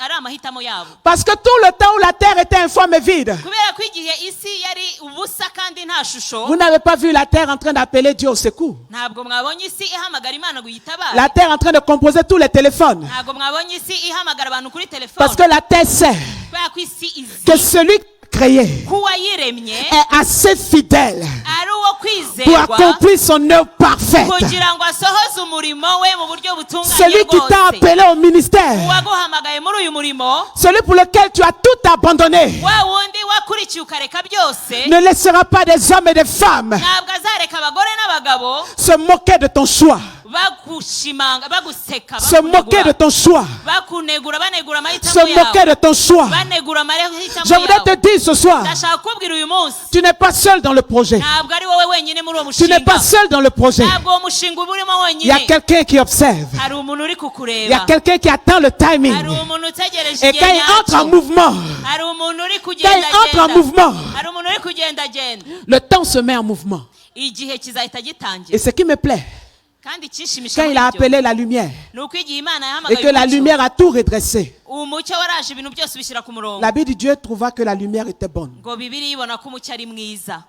ari amahitamo yabo
Parce que tout le temps où la terre était informe et vide,
kubera ko igihe isi yari ubusa kandi nta shusho
vous n'avez pas vu la terre en train d'appeler Dieu au secours.
ntabwo mwabonye isi ihamagara imana ngo yitabare
La terre en train de composer tous les téléphones.
ntabwo mwabonye isi ihamagara abantu kuri telefone
Parce que la terre sait
kubera ko isi izi
que celui créé
ko uwayiremye
est assez fidèle
ari uwo
pour
kwizerwa
accomplir son œuvre parfaite.
kugira ngo asohoze umurimo we mu buryo butunganye
Celui qui t'a
rwose
appelé au ministère,
uwaguhamagaye muri uyu murimo
celui pour lequel tu as tout abandonné,
wa wundi wakurikiye ukareka byose
ne laissera pas des hommes et des femmes
ntabwo azareka abagore n'abagabo
se moquer de ton choix,
bagushimanga baguseka
se moquer de ton choix,
bakunegura banegura
se
amahitamo
moquer
yawe
de ton choix.
banegura
Je
amahitamo
voudrais te
yawe
dire ce soir,
ndashaka kubwira uyu munsi
tu n'es pas seul dans le projet.
ntabwo ari wowe wenyine muri uwo
Tu n'es
mushinga
pas seul dans le projet.
ntabwo uwo mushinga uba urimo
Il y a
wenyine
quelqu'un qui observe.
hari umuntu uri
Il y a
kukureba
quelqu'un qui attend le timing.
hari umuntu utegereje
Et
igihe
quand il entre en
nyacyo
mouvement,
hari umuntu uri
quand il entre en
kugendagenda
mouvement,
hari umuntu uri kugendagenda
le temps se met en mouvement.
igihe kizahita
Et
gitangira
ce qui me plaît,
kandi icyishimisha
quand
muri
il a
byo
appelé la lumière
ni uko igihe imana
et que la
yahamagaye
lumière a tout redressé,
umucyo waraje ibintu byose ubishyira ku murongo
la Bible de Dieu trouva que la lumière était bonne.
ngo bibiri ibona ko umucyo ari mwiza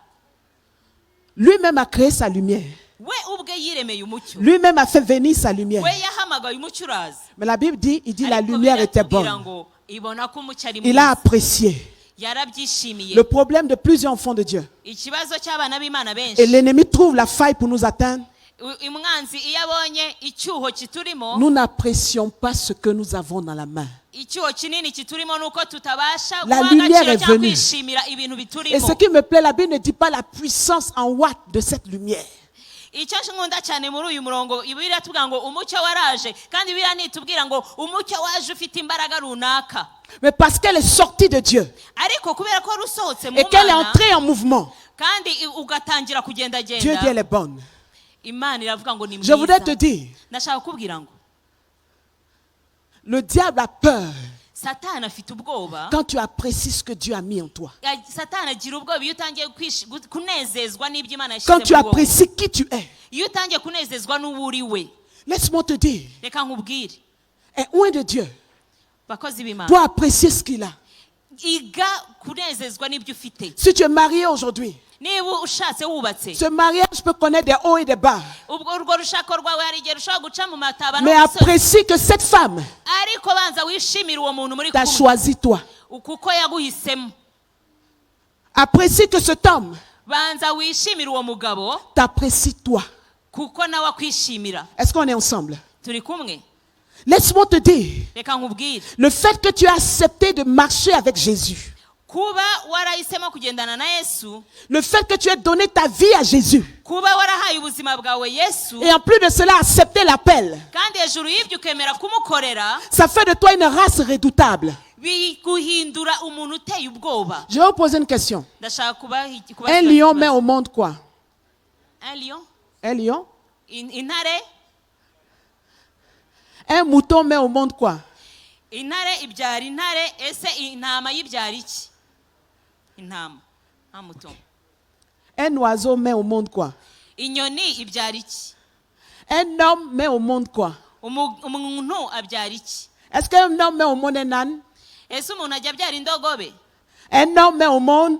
Lui-même a créé sa lumière.
we ubwe yiremeye umucyo
Lui-même a fait venir sa lumière.
we yahamagaye umucyo uraza
Mais la Bible dit, il dit la
Ariko
lumière était
biratubwira
bonne.
ngo ibona ko umucyo ari
Il a
mwiza
apprécié.
yarabyishimiye
Le problème de plusieurs enfants de Dieu.
ikibazo cy'abana b'imana
Et
benshi
l'ennemi trouve la faille pour nous atteindre.
umwanzi iyo abonye icyuho kiturimo,
nous n'apprécions pas ce que nous avons dans la main.
icyuho kinini kiturimo nuko tutabasha
La
guha
lumière
agaciro
est
cyangwa
venue.
kwishimira ibintu
Et
biturimo.
ce qui me plaît, la Bible ne dit pas la puissance en watts de cette lumière.
icyo nkunda cyane muri uyu murongo, Bibiliya iratubwira ngo umucyo waraje, kandi Bibiliya ntitubwira ngo umucyo waje ufite imbaraga runaka,
Mais parce qu'elle est sortie de Dieu
ariko kubera ko wari usohotse mu
et qu'elle est
Mana
entrée en mouvement,
kandi ugatangira
Dieu dit elle
kugendagenda,
est bonne.
Imana iravuga ngo ni
Je voudrais te
mwiza.
dire,
Ndashaka kukubwira ngo
le diable a peur
Satani afite ubwoba.
quand tu apprécies ce que Dieu a mis en toi.
Satani agira ubwoba iyo utangiye kunezezwa n'ibyo Imana
Quand tu
yashyize muri wowe.
apprécies qui tu es.
Iyo utangiye kunezezwa n'uwo uri we,
Laisse-moi te dire,
reka nkubwire
un oint de Dieu
bakozi b'Imana,
doit apprécier ce qu'il a.
iga kunezezwa n'ibyo ufite.
Si tu es marié aujourd'hui,
Niba ushatse wubatse,
ce mariage peut connaître des hauts et des bas.
ubwo urwo rushako rwawe hari igihe rushobora guca mu mataba no
Mais
mu misozi,
apprécie que cette femme
ariko banza wishimire uwo muntu muri
t'a
kumwe
choisi toi.
kuko yaguhisemo.
Apprécie que cet homme
Banza wishimire uwo mugabo
t'apprécie toi.
kuko nawe akwishimira.
Est-ce qu'on est ensemble?
Turi kumwe?
Laisse-moi te dire,
Reka nkubwire,
le fait que tu as accepté de marcher avec Jésus,
kuba warahisemo kugendana na Yesu,
le fait que tu aies donné ta vie à Jésus,
kuba warahaye ubuzima bwawe Yesu,
et en plus de cela accepter l'appel,
kandi hejuru y'ibyo ukemera kumukorera,
ça fait de toi une race redoutable.
biguhindura umuntu uteye ubwoba.
Je vais vous poser une question.
Ndashaka kuba
Un lion met au monde quoi?
un lion,
Un lion?
intare,
Un mouton met au monde quoi?
intare ibyara intare, ese intama yibyara iki? Intama, nta mutungo.
Un oiseau met au monde quoi?
Inyoni ibyara iki?
Un homme met au monde quoi?
Umuntu abyara iki?
Est-ce qu'un homme met au monde un âne?
Ese umuntu ajya abyara indogobe?
Un homme met au monde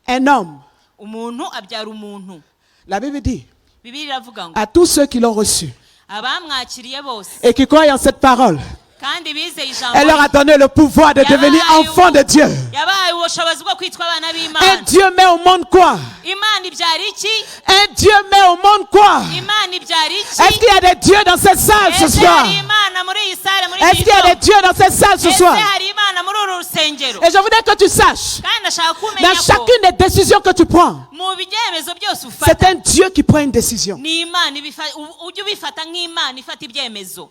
un homme.
Umuntu abyara umuntu.
La Bible dit
Bibiliya iravuga ngo
à tous ceux qui l'ont reçu
abamwakiriye bose
et qui croient en cette parole,
kandi bizeye ijambo
elle leur a donné le pouvoir de devenir enfants de Dieu.
yabahaye ubushobozi bwo kwitwa abana
Un
b'Imana.
Dieu met au monde quoi?
Imana ibyara iki?
Un Dieu met au monde quoi?
Imana ibyara iki?
Est-ce qu'il y a des dieux dans cette salle ce
Ese
soir?
hari Imana muri iyi sale muri
Est-ce
iki
qu'il y a des
gihe?
dieux dans cette salle ce
Ese
soir?
hari Imana muri uru rusengero?
Et je voudrais que tu saches,
Kandi ndashaka
dans
kumenya ko
chacune des décisions que tu prends,
mu byemezo byose
c'est
ufata
un Dieu qui prend une décision.
ni Imana ujye ubifata nk'Imana ifata ibyemezo.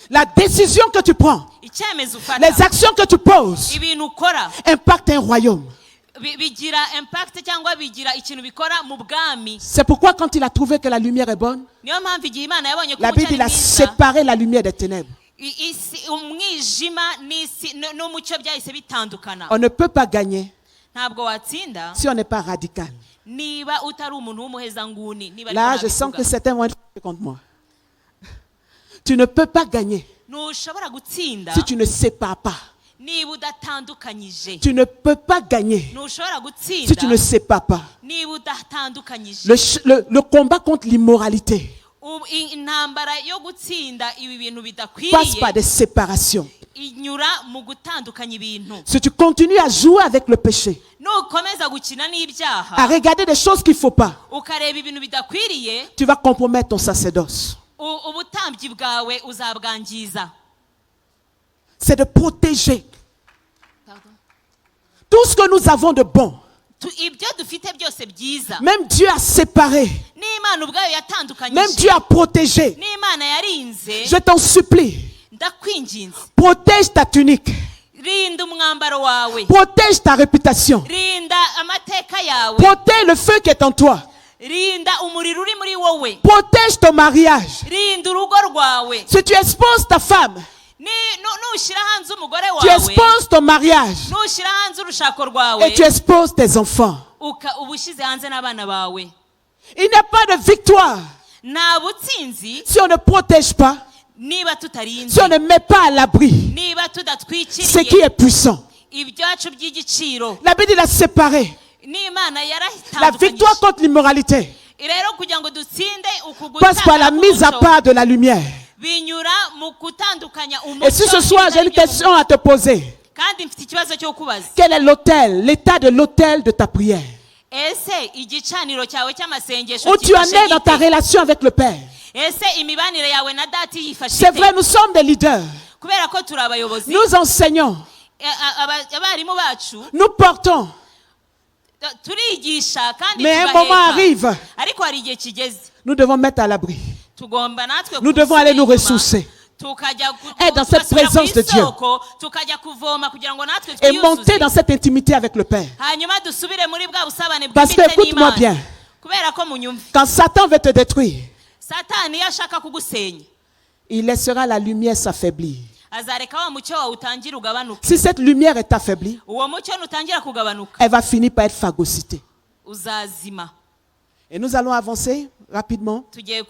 La décision que tu prends,
Icyemezo ufata,
les actions que tu poses,
ibintu ukora
impactent un royaume.
bigira impact cyangwa bigira ikintu bikora mu bwami.
C'est pourquoi quand il a trouvé que la lumière est bonne,
Niyo mpamvu igihe Imana yabonye ko
la Bible
umucyo
il a
ari mwiza,
séparé la lumière des ténèbres.
umwijima n'umucyo byahise bitandukana.
On ne peut pas gagner
Ntabwo watsinda
si on n'est pas radical.
niba utari umuntu w'umuhezanguni. Niba
Là,
ariko
je sens que
nabivuga.
certains vont être contre moi. Tu ne peux pas gagner
Ntushobora gutsinda
si tu ne sépares pas.
niba udatandukanyije.
Tu ne peux pas gagner
Ntushobora
si tu ne
gutsinda
sépares pas.
niba udatandukanyije.
Le combat contre l'immoralité
Intambara yo gutsinda ibi bintu
passe par
bidakwiriye
des séparations.
inyura mu gutandukanya ibintu.
Si tu continues à jouer avec le péché,
Nukomeza gukina
à
n'ibyaha
regarder des choses qu'il ne faut pas,
ukareba ibintu bidakwiriye,
tu vas compromettre ton sacerdoce.
ubutambyi bwawe uzabwangiza.
C'est de protéger tout ce que nous avons de bon.
Ibyo dufite byose byiza,
Même Dieu a séparé.
n'Imana ubwayo
Même
yatandukanyije,
Dieu a protégé.
n'Imana yarinze.
Je t'en supplie,
Ndakwinginze,
protège ta tunique.
rinda umwambaro wawe,
Protège ta réputation.
rinda amateka yawe,
Protège le feu qui est en toi.
rinda umuriro uri muri wowe,
Protège ton mariage.
rinda urugo rwawe.
Si tu exposes ta femme,
Nushyira hanze umugore
tu
wawe,
exposes ton mariage
nushyira hanze urushako rwawe,
et tu exposes tes enfants.
uba ushyize hanze n'abana bawe.
Il n'y a pas de victoire
Nta butsinzi
si on ne protège pas,
niba tutarinze,
si on ne met pas à l'abri
niba
ce qui
tudatwikiriye
est puissant.
ibyacu by'igiciro.
La Bible l'a séparé.
N'Imana
La victoire
yaratandukanyije.
contre l'immoralité
Rero kugira ngo dutsinde uku
passe par la
gutanga
mise à
umucyo,
part de la lumière.
binyura mu gutandukanya
Et si ce soir j'ai une question à te poser,
kandi mfite ikibazo cyo kubaza,
quel est l'autel, l'état de l'autel de ta prière?
ese igicaniro cyawe cy'amasengesho
Où tu en es dans ta
gite?
relation avec le Père.
Ese imibanire yawe na data yifashe
C'est
ite?
vrai, nous sommes des leaders.
kubera ko turi abayobozi,
Nous enseignons.
abarimu bacu
Nous portons.
turigisha kandi
Mais un moment
tugaheka.
arrive.
ariko hari igihe kigeze
Nous devons mettre à l'abri.
tugomba natwe
Nous devons aller nous ressourcer.
tukajya
Être dans cette
tugasubira
présence
ku
de Dieu.
isoko, tukajya kuvoma kugira ngo natwe
Et monter
twiyuzuze,
dans cette intimité avec le Père.
hanyuma dusubire muri bwa busabane
Parce que
bwite
écoute-moi bien.
n'Imana. kubera ko munyumva,
Quand Satan veut te détruire,
satani iyo ashaka kugusenya
il laissera la lumière s'affaiblir.
azareka wa mucyo wawe utangire ugabanuke.
Si cette lumière est affaiblie,
uwo mucyo nutangira kugabanuka
elle va finir par être phagocytée.
uzazima.
Et nous allons avancer rapidement.
tugiye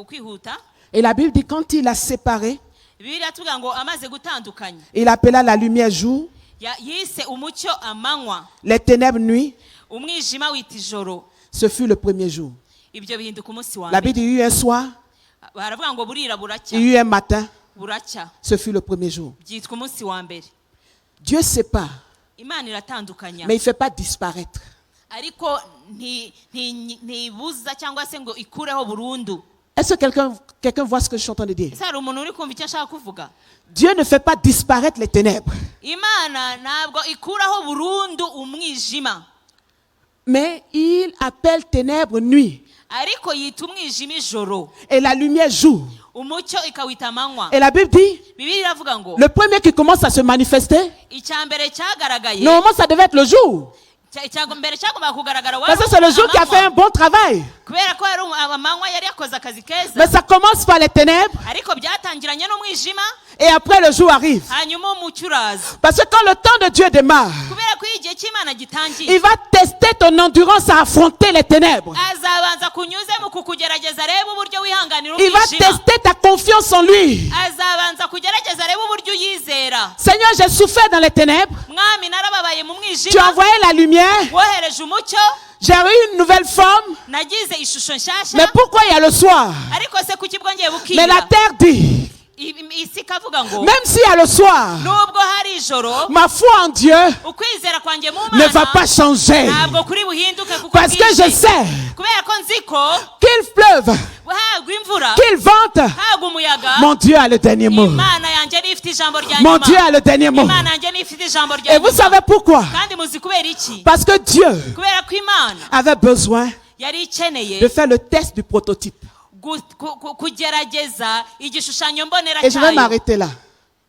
kwihuta.
Et la Bible dit quand il a séparé,
bibiliya tuvuga ngo amaze gutandukanya,
il appela la lumière jour,
yise umucyo amanywa,
les ténèbres nuit.
umwijima wita ijoro.
Ce fut le premier jour.
ibyo bihinduka umunsi wa
La
mbere.
Bible dit il y a eu un soir,
baravuga ngo burira buracya,
il y a eu un matin.
buracya
Ce fut le premier jour.
byitwa umunsi wa mbere.
Dieu sépare,
imana iratandukanya,
mais il ne fait pas disparaître.
ariko ntibuza cyangwa se ngo ikureho burundu.
Est-ce que quelqu'un voit ce que je suis en train de dire?
ese hari umuntu uri kumva icyo ashaka kuvuga?
Dieu ne fait pas disparaître les ténèbres,
imana ntabwo ikuraho burundu umwijima,
mais il appelle ténèbres nuit
ariko yita umwijima ijoro,
et la lumière jour.
umucyo ikawita amanywa.
Et la Bible dit,
bibiliya iravuga ngo
le premier qui commence à se manifester,
icya mbere cyagaragaye,
normalement ça devait être le jour.
icya mbere cyagombaga kugaragara
Parce que c'est le jour qui a fait un bon travail.
kubera ko yari amanywa yari yakoze akazi keza,
Mais ça commence par les ténèbres
ariko byatangiranye n'umwijima,
et après le jour arrive.
hanyuma umucyo uraza.
Parce que quand le temps de Dieu démarre,
kubera ko iyo igihe cy'imana gitangiye,
il va tester ton endurance à affronter les ténèbres.
azabanza kunyuze mu kukugerageza arebe uburyo wihanganira
Il va
umwijima,
tester ta confiance en lui.
azabanza kugerageza arebe uburyo uyizera.
Seigneur, j'ai souffert dans les ténèbres.
mwami narababaye mu
Tu as
mwijima,
envoyé la lumière.
wohereje umucyo,
J'ai eu une nouvelle forme.
nagize ishusho
Mais
nshyashya,
pourquoi il y a le soir?
ariko se kuki bwongeye
Mais la
bukira?
terre dit,
isi ikavuga ngo
même s'il y a le soir,
nubwo hari ijoro,
ma foi en Dieu
ukwizera kwanjye mu
ne va
mana
pas changer.
ntabwo kuri buhinduke kuko
Parce que je
bwije.
sais
kubera ko nzi ko
qu'il pleuve,
hagwa imvura,
qu'il vente,
hagwa umuyaga,
mon Dieu a le dernier mot.
imana yanjye niyo ifite ijambo rya
Mon
nyuma.
Dieu a le dernier mot.
imana yanjye niyo ifite ijambo rya
Et vous
nyuma.
savez pourquoi?
kandi muzi kubera iki?
Parce que Dieu
kubera ko imana
avait besoin
yari ikeneye
de faire le test du prototype.
kugerageza igishushanyo mbonera
Et je vais
cyayo.
m'arrêter là.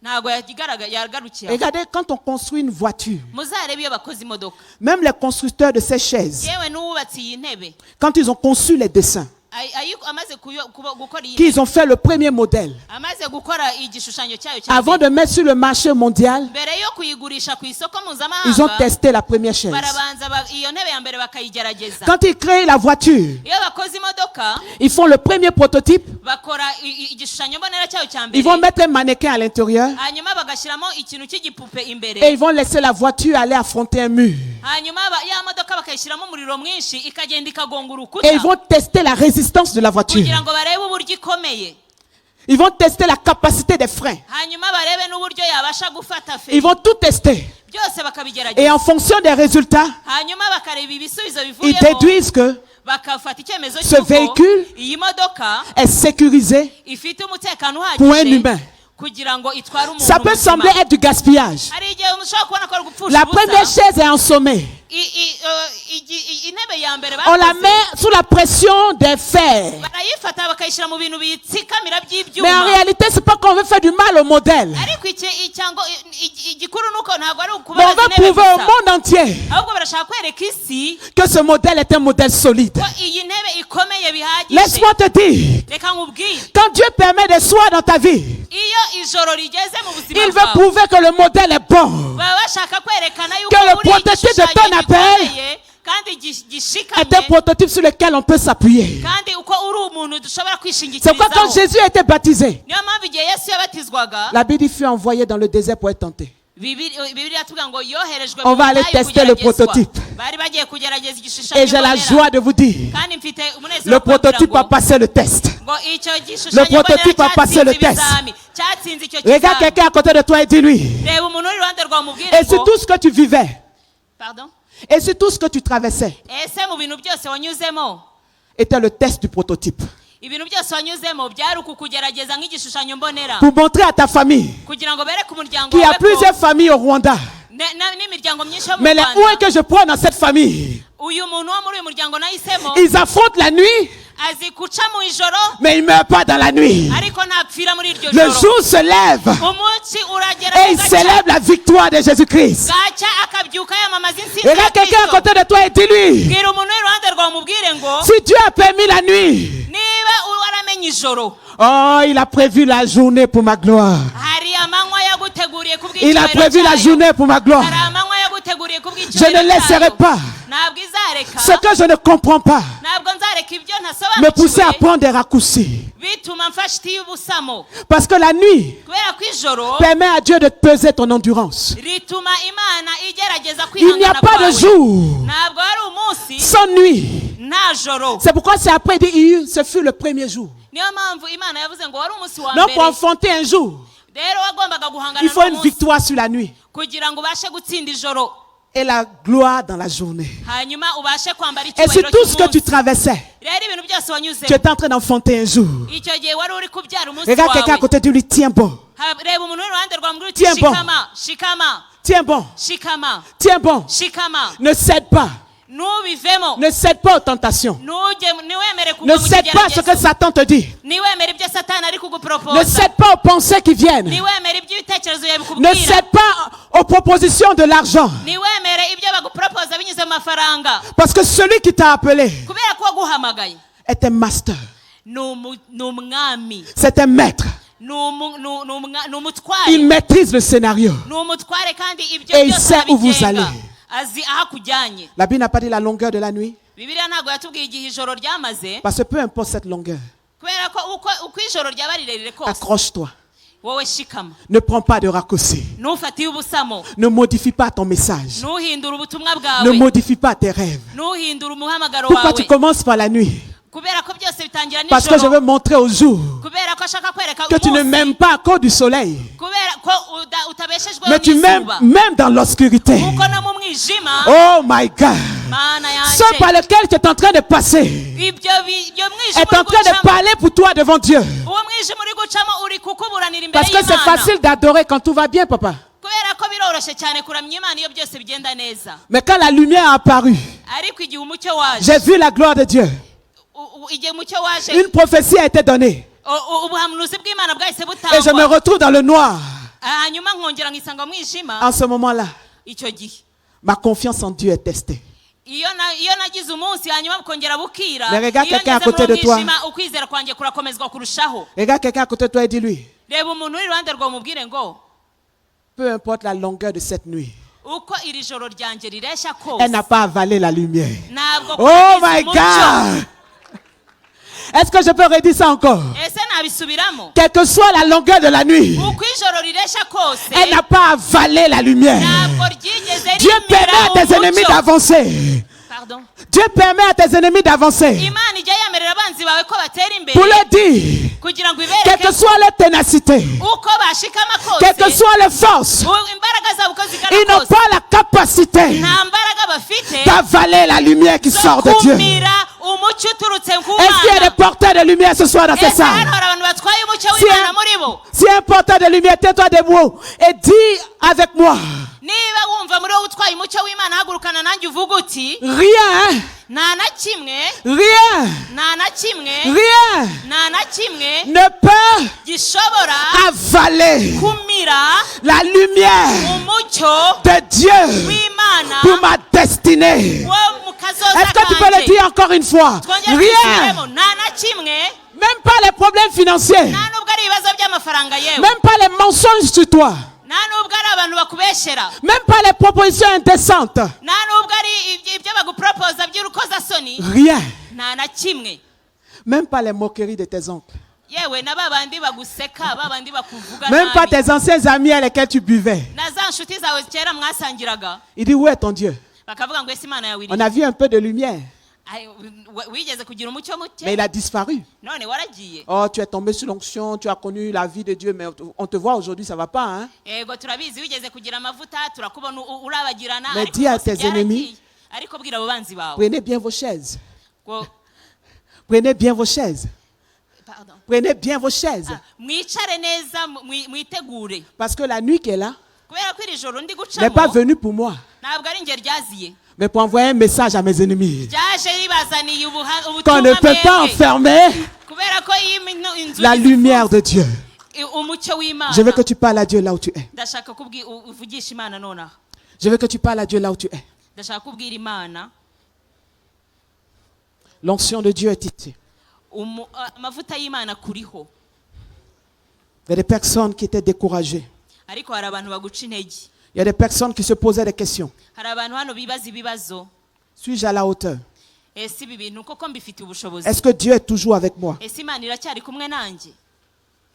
ntabwo yagarukiye.
Regardez, quand on construit une voiture,
muzarebe iyo bakoze imodoka,
même les constructeurs de ces chaises,
yewe n'uwubatse iyi ntebe,
quand ils ont conçu les dessins,
amaze gukora iyi ntebe,
qu'ils ont fait le premier modèle,
amaze gukora igishushanyo cyayo cya
avant
mbere,
de mettre sur le marché mondial,
mbere yo kuyigurisha ku isoko
ils ont
mpuzamahanga,
testé la première chaise.
barabanza iyo ntebe ya mbere bakayigerageza.
Quand ils créent la voiture,
iyo bakoze imodoka,
ils font le premier prototype,
bakora igishushanyo mbonera cyayo cya
ils vont
mbere,
mettre un mannequin à l'intérieur
hanyuma bagashyiramo ikintu cy'igipupe
et
imbere,
ils vont laisser la voiture aller affronter un mur.
hanyuma ya modoka bakayishyiramo umuriro mwinshi ikagenda ikagonga
Et
urukuta
ils vont tester la résistance de la voiture.
kugira ngo barebe uburyo ikomeye,
Ils vont tester la capacité des freins.
hanyuma barebe n'uburyo yabasha gufata
Ils
feri,
vont tout tester.
byose
Et
bakabigerageza,
en fonction des résultats,
hanyuma bakareba ibisubizo
ils
bivuyemo,
déduisent que
bakafata icyemezo
Ce
cy'uko
véhicule
iyi modoka
est sécurisé
ifite umutekano
pour un
uhagije
humain.
kugira ngo itware umuntu
Ça peut
muzima.
sembler être du gaspillage.
hari igihe ushobora kubona ko ari gupfusha
La
ubusa.
première chaise est ensommée.
Intebe ya mbere
On la
bakoze,
met sous la pression des fers.
barayifata bakayishyira mu bintu bitsikamira
Mais en
by'ibyuma,
réalité, c'est pas qu'on veut faire du mal au modèle.
ariko igikuru ni uko ntabwo ari
Mais on
ukubabaza
veut
intebe
prouver au
gusa,
monde entier
ahubwo barashaka kwereka isi
que ce modèle est un modèle solide.
ko iyi ntebe ikomeye bihagije.
Laisse-moi te dire,
reka nkubwire,
quand Dieu permet des soirs dans ta vie,
iyo ijoro rigeze mu buzima
il veut
bwawe,
prouver que le modèle est bon.
baba bashaka kwerekana yuko
Que le
uri
prototype de ton
igishushanyo
appel
gikomeye kandi
Est un
gishikamye,
prototype sur lequel on peut s'appuyer.
kandi uko uri umuntu dushobora
C'est pourquoi quand
kwishingikirizaho.
Jésus a été baptisé,
niyo mpamvu igihe yesu yabatizwaga,
la Bible fut envoyé dans le désert pour être tenté.
bibiliya tuvuga ngo yoherejwe
On
mu
va aller
butayu
tester le
kugeragezwa.
prototype.
bari bagiye kugerageza igishushanyo
Et j'ai la
mbonera.
joie de vous dire,
kandi mfite umunezero
le
wo kubabwira
prototype a
ngo
passé le test.
ngo icyo gishushanyo
Le prototype
mbonera
a passé le
cyatsinze
test.
ibizami, cyatsinze icyo
Regarde
kizami.
quelqu'un à côté de toi et dis-lui.
reba umuntu uri iruhande rwawe umubwire
Et sur
ngo
tout ce que tu vivais,
pardon,
Et sur tout ce que tu traversais
ese mu bintu byose wanyuzemo
était le test du prototype.
ibintu byose wanyuzemo byari ukukugerageza nk'igishushanyo mbonera
Pour montrer à ta famille
kugira ngo bereke umuryango
qu'il y a
wawe ko
plusieurs familles au Rwanda.
n'imiryango myinshi yo mu
Mais les
Rwanda
où que je prends dans cette famille,
uyu muntu wo muri uyu muryango nahisemo
ils affrontent la nuit,
azi guca mu ijoro
mais ils ne meurent pas dans la nuit.
ariko ntapfira muri iryo
Le
joro
jour se lève
umunsi uragera
et il célèbre la victoire de Jésus-Christ.
gaca akabyuka yamamaza intsinzi
Regarde
ya
quelqu'un à
Kristo.
côté de toi et dis-lui,
bwira umuntu w'iruhande rwawe umubwire ngo
si Dieu a permis la nuit,
niba waramenye ijoro
oh, il a prévu la journée pour ma gloire.
hari amanywa yaguteguriye
Il a prévu la journée pour ma gloire.
hari amanywa yaguteguriye
Je ne laisserai pas
ntabwo izareka
ce que je ne comprends pas
ntabwo nzareka ibyo
me pousser à
ntasobanukiwe
prendre des raccourcis.
bituma mfashe iti y'ubusamo
Parce que la nuit
kubera ko ijoro
permet à Dieu de peser ton endurance.
rituma imana igerageza
Il n'y a
kwihangana
pas de
kwawe
jour
ntabwo hari umunsi
sans nuit.
nta joro
C'est pourquoi c'est après, il dit, ce fut le premier jour.
niyo mpamvu imana yavuze ngo wari umunsi wa
Donc pour
mbere
affronter un jour,
rero wagombaga guhangana
il faut une
n'umunsi
victoire sur la nuit
kugira ngo ubashe gutsinda ijoro
et la gloire dans la journée.
hanyuma ubashe kwambara
Et sur
icyubahiro
tout ce que tu
cy'umunsi
traversais,
rero ibintu byose wanyuze
tu étais en train d'enfanter un jour.
icyo gihe wari uri kubyara umunsi
Regarde quelqu'un à
wawe
côté de lui, tiens bon,
reba umuntu w'iruhande rwawe mbwira uti
Tiens bon.
shikama shikama
tiens bon,
shikama
tiens bon.
shikama
Ne cède pas,
ntubivemo
ne cède pas aux tentations.
ntiwemere kugwa
Ne
mu
cède pas à ce que
kigeragezo
Satan te dit.
ntiwemere ibyo satani ari
Ne
kuguporopoza
cède pas aux pensées qui viennent.
ntiwemere ibyo ibitekerezo
Ne
yabikubwira
cède pas aux propositions de l'argent.
ntiwemere ibyo baguporopoza binyuze mu mafaranga
Parce que celui qui t'a appelé
kubera ko waguhamagaye
est un master.
ni umwami
C'est un maître.
ni umutware
Il maîtrise le scénario.
ni umutware kandi ibyo
Et il
byose
sait où vous
arabigenga
allez.
azi aho akujyanye
La Bible n'a pas dit la longueur de la nuit.
bibiliya ntabwo yatubwiye igihe ijoro ryamaze
Parce que peu importe cette longueur,
kubera ko uko ijoro ryaba rirerire kose
accroche-toi.
wowe shikama
Ne prends pas de raccourcis.
ntufatiye ubusamo
Ne modifie pas ton message.
ntuhindure ubutumwa
Ne
bwawe
modifie pas tes rêves.
ntuhindure umuhamagaro
Pourquoi
wawe
tu commences par la nuit?
kubera ko byose bitangira
Parce que je
nijoro
veux montrer au jour
kubera ko ashaka kwereka
que tu ne
umunsi
m'aimes pas à cause du soleil,
kubera ko utabeshejweho
mais tu m'aimes
n'izuba
même dans l'obscurité.
kuko no mu mwijima
Oh my God.
mana
Ce par
yanjye
lequel tu es en train de passer
ibyo mwijima
est en
uri
train de
gucamo
parler pour toi devant Dieu.
uwo mwijima uri gucamo uri kukuburanira imbere
Parce que c'est
y'imana
facile d'adorer quand tout va bien, papa.
kubera ko biroroshye cyane kuramya imana iyo byose bigenda neza
Mais quand la lumière a apparu,
ariko igihe umucyo waje
j'ai vu la gloire de Dieu.
igihe umucyo waje
Une prophétie a été donnée.
ubuhanuzi bw'imana bwahise
Et je me
butangwa
retrouve dans le noir.
hanyuma nkongera nkisanga mu mwijima
En ce moment-là,
icyo gihe
ma confiance en Dieu est testée.
iyo nagize umunsi hanyuma bukongera bukira
Mais regarde
iyo
quelqu'un à
ngeze
côté
muri
de toi.
uwo mwijima ukwizera kwanjye kurakomezwa kurushaho
Regarde quelqu'un à côté de toi et dis-lui,
reba umuntu uri iruhande rwawe umubwire ngo
peu importe la longueur de cette nuit,
uko iri joro ryanjye rireshya
elle n'a
kose
pas avalé la lumière.
ntabwo
Oh
kurangiza
my
umucyo
God! Est-ce que je peux redire ça encore?
ese nabisubiramo
Quelle que soit la longueur de la nuit,
uko ijoro rireshya kose
elle n'a pas avalé la lumière.
ntabwo ryigeze
Dieu permet à tes ennemis
umucyo
d'avancer.
Pardon.
Dieu permet à tes ennemis d'avancer.
imana ijya yemerera abanzi bawe ko batera imbere
Pour leur dire,
kugira ngo
quelle
ibereke
que soit leur ténacité,
uko bashikama
quelle que
kose
soit leur force,
imbaraga zabo uko
ils
zigana
n'ont
kose
pas la capacité
nta mbaraga bafite
d'avaler la lumière qui
zo
sort de Dieu.
kumira umucyo uturutse ku
Est-ce qu'il y a des
mana
porteurs de lumière ce soir dans cette
ese hano
salle?
hari abantu batwaye umucyo
Si
w'imana
un-
muri bo
Si un porteur de lumière, tais-toi debout et dis avec moi,
niba wumva muri wowe utwaye umucyo w'imana hagurukana nanjye uvuga uti
rien,
nta na kimwe
rien,
nta na kimwe
rien
nta na kimwe
ne peut
gishobora
avaler
kumira
la lumière
umucyo
de Dieu
w'imana
pour ma destinée.
wo mu kazoza
Est-ce que tu peux le
kanjye
dire encore une fois?
twongere
Rien,
twisubiremo nta na kimwe
même pas les problèmes financiers,
nta nubwo ari ibibazo by'amafaranga yewe
même pas les mensonges sur toi,
nta nubwo ari abantu bakubeshyera
même pas les propositions indécentes.
nta nubwo ari ibyo baguporopoza by'urukozasoni
Rien,
nta na kimwe
même pas les moqueries de tes oncles,
yewe na ba bandi baguseka ba bandi bakuvuga
même pas
nabi
tes anciens amis à lesquels tu buvais.
na za nshuti zawe kera mwasangiraga
Il dit, où est ton Dieu?
bakavuga ngo ese imana yawe iri
On a vu un peu de lumière,
Ay, wigeze kugira umucyo
mais il
muke
a disparu.
none waragiye
Oh, tu es tombé sous l'onction, tu as connu la vie de Dieu, mais on te voit aujourd'hui, ça va pas, hein?
yego turabizi wigeze kugira amavuta turakubona urabagirana
Mais
ariko
dis à
rwose
tes
byaragiye.
ennemis,
ariko bwira abo banzi bawe
Prenez bien vos chaises.
ngo
Prenez bien vos chaises.
pardon,
Prenez bien vos chaises.
mwicare neza mwitegure
Parce que la nuit qui est là
kubera ko iri joro ndi
n'est pas
gucamo
venue pour moi,
ntabwo ari njye ryaziye
mais pour envoyer un message à mes ennemis.
ryaje ribazaniye
Qu'on ne
ubutumwa
peut pas
mwebwe
enfermer
kubera ko iyo inzu
la lumière de Dieu.
umucyo w'imana
Je veux que tu parles à Dieu là où tu es.
ndashaka uvugisha imana nonaha
Je veux que tu parles à Dieu là où tu es.
ndashaka kubwira imana
L'onction de Dieu est ici.
amavuta y'imana kuriho.
Il y a des personnes qui étaient découragées.
ariko hari abantu baguca intege,
Il y a des personnes qui se posaient des questions.
hari abantu hano bibaza ibibazo,
Suis-je à la hauteur?
ese ibi bintu koko mbifitiye ubushobozi,
Est-ce que Dieu est toujours avec moi?
ese imana iracyari kumwe nanjye?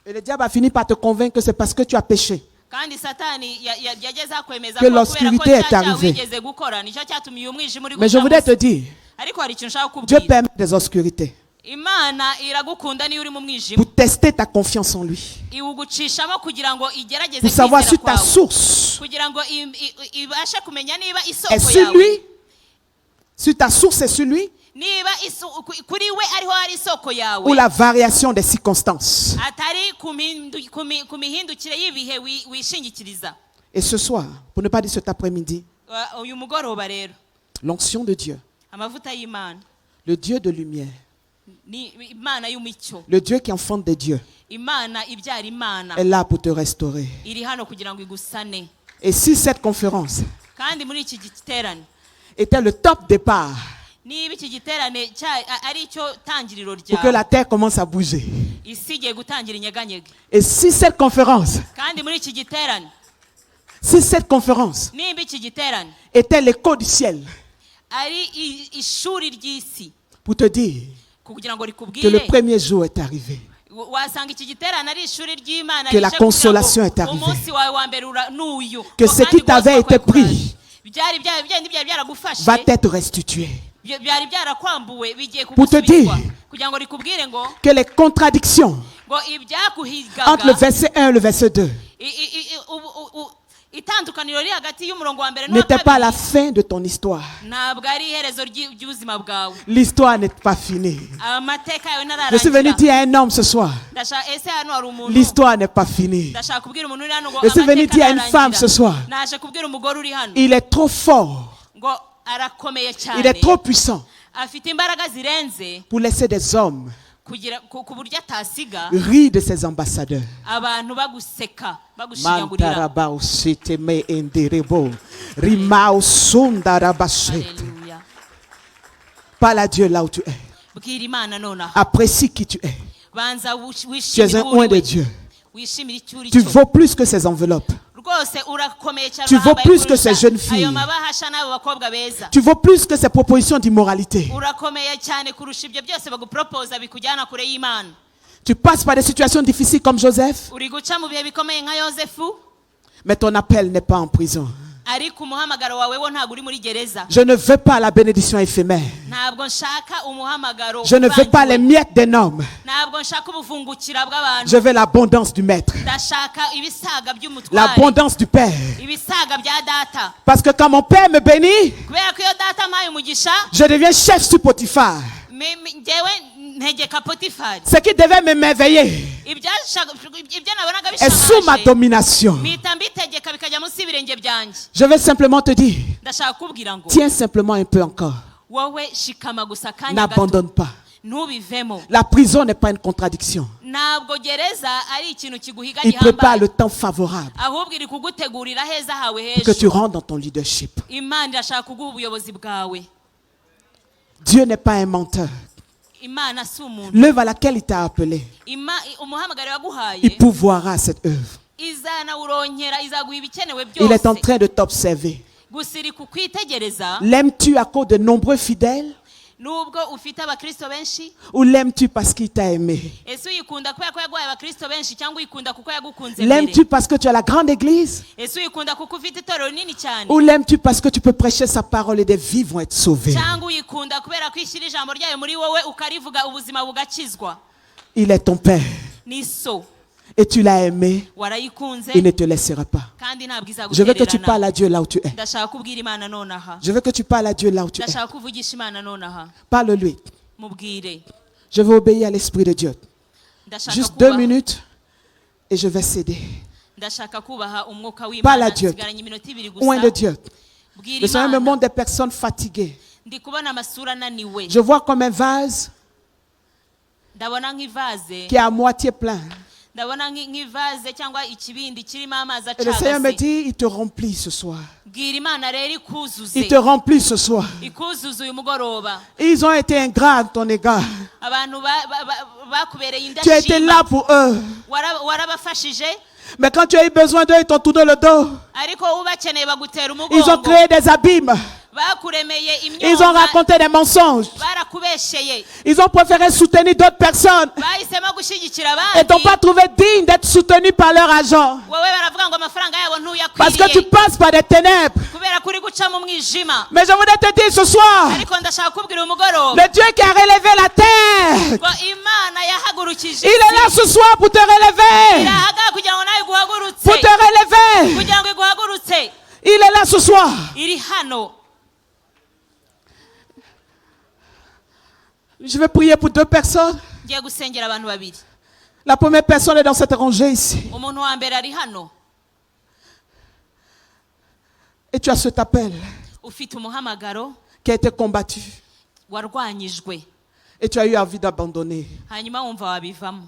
Et le diable a fini par te convaincre que c'est parce que tu as péché.
kandi satani yageze akwemeza
Que
ko
l'obscurité
kubera
est
ko cyaha
arrivée.
wigeze gukora nicyo cyatumye uyu mwijima uri
Mais je voudrais te
guca
dire,
ariko hari ikintu nshaka
Dieu
kubwira,
permet des obscurités
imana iragukunda niyo uri mu mwijima,
pour tester ta confiance en lui.
iwugucishamo kugira ngo igerageze
Pour savoir si
kwizera
ta
kwawe,
source
kugira ngo ibashe kumenya niba
est
isoko
sur
yawe,
lui. Si ta source est sur lui,
niba kuri we ariho hari isoko
ou
yawe,
la variation des circonstances.
atari ku mihindukire y'ibihe wishingikiriza.
Et ce soir, pour ne pas dire cet après-midi,
uyu mugoroba rero
l'onction de Dieu,
amavuta y'imana
le Dieu de lumière,
ni imana y'umucyo,
le Dieu qui enfante des dieux,
imana ibyara imana,
est là pour te restaurer.
iri hano kugira ngo igusane.
Et si cette conférence
kandi muri iki giterane,
était le top départ
niba iki giterane ari cyo tangiriro
pour que la
ryawe,
terre commence à bouger,
isi igiye gutangira inyeganyega.
et si cette conférence,
kandi muri iki giterane,
niba
iki giterane
était l'écho du ciel
ari ishuri ry'isi
pour te dire
kugira ngo
que le
rikubwire,
premier jour est arrivé,
wasanga iki giterane ari ishuri ry'imana
Que la
rije kugira ngo
consolation est arrivée.
umunsi wawe wa mbere n'uyu,
Que
ngo
ce
kandi
qui t'avait
rwose
été
wakwiye
pris
byari byaragufashe
va t'être restitué.
byari byarakwambuwe bigiye
Pour te
kugusubizwa,
dire
kugira ngo rikubwire ngo
que les contradictions
ngo
entre le
ibyakuhigaga,
verset 1 et le verset 2
itandukaniro riri hagati y'umurongo wa mbere n'uwa
n'était pas la
kabiri
fin de ton histoire.
ntabwo ari iherezo ry'ubuzima bwawe.
L'histoire n'est pas finie.
amateka yawe
Je suis venu
ntararangira.
dire à un homme ce soir,
Ese hano hari umuntu,
l'histoire n'est pas finie.
ndashaka kubwira umuntu uri hano ngo
Je suis venu
amateka
dire à une femme ce
ntararangira.
soir,
naje kubwira umugore uri hano
il est trop fort,
ngo arakomeye
il est
cyane,
trop puissant
afite imbaraga zirenze
pour laisser des hommes
ku buryo atasiga
rire de ses ambassadeurs.
abantu baguseka bagushinyagurira.
Mantaraba usite me enderebo, rima usunda rabashete.
Haleluya.
Parle à Dieu là où tu es.
bwira imana nonaha,
Apprécie qui tu es.
banza
Tu es
wishimire
un
uwo uri
oint de
we,
Dieu.
wishimire icyo uri
Tu
cyo.
vaux plus que ces enveloppes.
rwose urakomeye cyane,
Tu vaux
urahambaye
plus que
kurusha
ces jeunes filles.
ayo mabahasha n'abo bakobwa beza.
Tu vaux plus que ces propositions d'immoralité.
urakomeye cyane kurusha ibyo byose baguporopoza bikujyana kure y'imana.
Tu passes par des situations difficiles comme Joseph,
uri guca mu bihe bikomeye nka yosefu,
mais ton appel n'est pas en prison.
ariko umuhamagaro wawe wo ntabwo uri muri gereza.
Je ne veux pas la bénédiction éphémère.
ntabwo nshaka umuhamagaro
Je ne veux pas les
uvangiwe.
miettes d'un homme.
ntabwo nshaka ubuvungukira bw'abantu.
Je veux l'abondance du Maître,
ndashaka ibisaga by'umutware,
l'abondance du Père.
ibisaga bya data.
Parce que quand mon Père me bénit,
kubera ko iyo data ampaye umugisha,
je deviens chef sur Potiphar.
njyewe ntegeka Potifari.
Ce qui devait m'éveiller
ibyo nabonaga
est sous ma
bishaje
domination.
mpita mbitegeka bikajya munsi y'ibirenge byanjye.
Je veux simplement te dire,
ndashaka kubwira ngo
tiens simplement un peu encore.
wowe shikama gusa akanya gato,
N'abandonne pas.
ntubivemo.
La prison n'est pas une contradiction.
ntabwo gereza ari ikintu kiguhiga
Il prépare
gihambaye,
le temps favorable
ahubwo iri kugutegurira heza hawe
pour que tu
h'ejo.
rentres dans ton leadership.
imana irashaka kuguha ubuyobozi bwawe.
Dieu n'est pas un menteur.
imana si umuntu.
L'œuvre à laquelle il t'a appelé,
umuhamagaro yaguhaye
il pourvoira à cette œuvre.
izanawurongera, izaguha ibikenewe
Il est en
byose.
train de t'observer.
gusa iri kukwitegereza.
L'aimes-tu à cause de nombreux fidèles
nubwo ufite abakristo benshi,
ou l'aimes-tu parce qu'il t'a aimé?
ese uyikunda kubera ko yaguhaye abakristo benshi cyangwa uyikunda kuko yagukunze
L'aimes-tu
mbere?
parce que tu as la grande église
ese uyikunda kuko ufite itorero rinini cyane,
ou l'aimes-tu parce que tu peux prêcher sa parole et des vies vont être sauvées?
cyangwa uyikunda kubera ko ishyira ijambo ryayo muri wowe ukarivuga ubuzima bugakizwa?
Il est ton Père.
ni so.
et tu l'as aimé,
warayikunze
il ne te laissera pas.
kandi ntabwo
Je veux que tu
izagutererana.
parles à Dieu là où tu es.
Ndashaka kubwira Imana nonaha.
Je veux que tu parles à Dieu là où tu es.
Ndashaka kuvugisha Imana nonaha.
Parle-lui.
Mubwire.
Je veux obéir à l'Esprit de Dieu.
Ndashaka
Juste 2
kubaha-
minutes et je vais céder.
ndashaka kubaha umwuka
Parle à
w'Imana.
Dieu.
Nsigaranye iminota ibiri
Loin de
gusa.
Dieu.
Bwira
Le Seigneur me
Imana.
montre des personnes fatiguées.
Ndi kubona amasura ananiwe.
Je vois comme un vase
Ndabona nk'ivaze.
qui est à moitié plein.
Ndabona nk'ivaze cyangwa ikibindi kirimo amazi
Et le Seigneur me
acagase.
dit, il te remplit ce soir.
Bwira Imana rero ikuzuze.
Il te remplit ce soir.
Ikuzuze uyu mugoroba.
Ils ont été ingrats à ton égard.
Abantu bakubereye
Tu as été là
indashima.
pour eux.
Warabafashije.
Mais quand tu as eu besoin d'eux, ils t'ont tourné le dos.
Ariko ubakeneye bagutera
Ils ont
umugongo.
créé des abîmes.
Bakuremeye
Ils ont
imyonga.
raconté des mensonges.
Barakubesheye.
Ils ont préféré soutenir d'autres personnes.
Bahisemo gushyigikira
Et t'ont
abandi.
pas trouvé digne d'être soutenus par leur argent.
Wowe baravuga ngo amafaranga yabo
Parce que tu
ntuyakwiriye.
passes par des ténèbres.
Kubera kuri guca mu mwijima.
Mais je voudrais te dire ce soir,
Ariko ndashaka kubwira umugoroba.
le Dieu qui a relevé la terre,
Ngo Imana yahagurukije
il est là ce soir pour te relever.
irahaga kugira ngo nawe iguhagurutse.
Pour te relever.
Kugira ngo iguhagurutse.
Il est là ce soir.
Iri hano.
Je vais prier pour 2 personnes.
Ngiye gusengera abantu babiri.
La première personne est dans cette rangée ici.
Umuntu wa mbere ari hano.
Et tu as cet appel
Ufite umuhamagaro
qui a été combattu.
warwanyijwe.
Et tu as eu envie d'abandonner.
Hanyuma wumva wabivamo.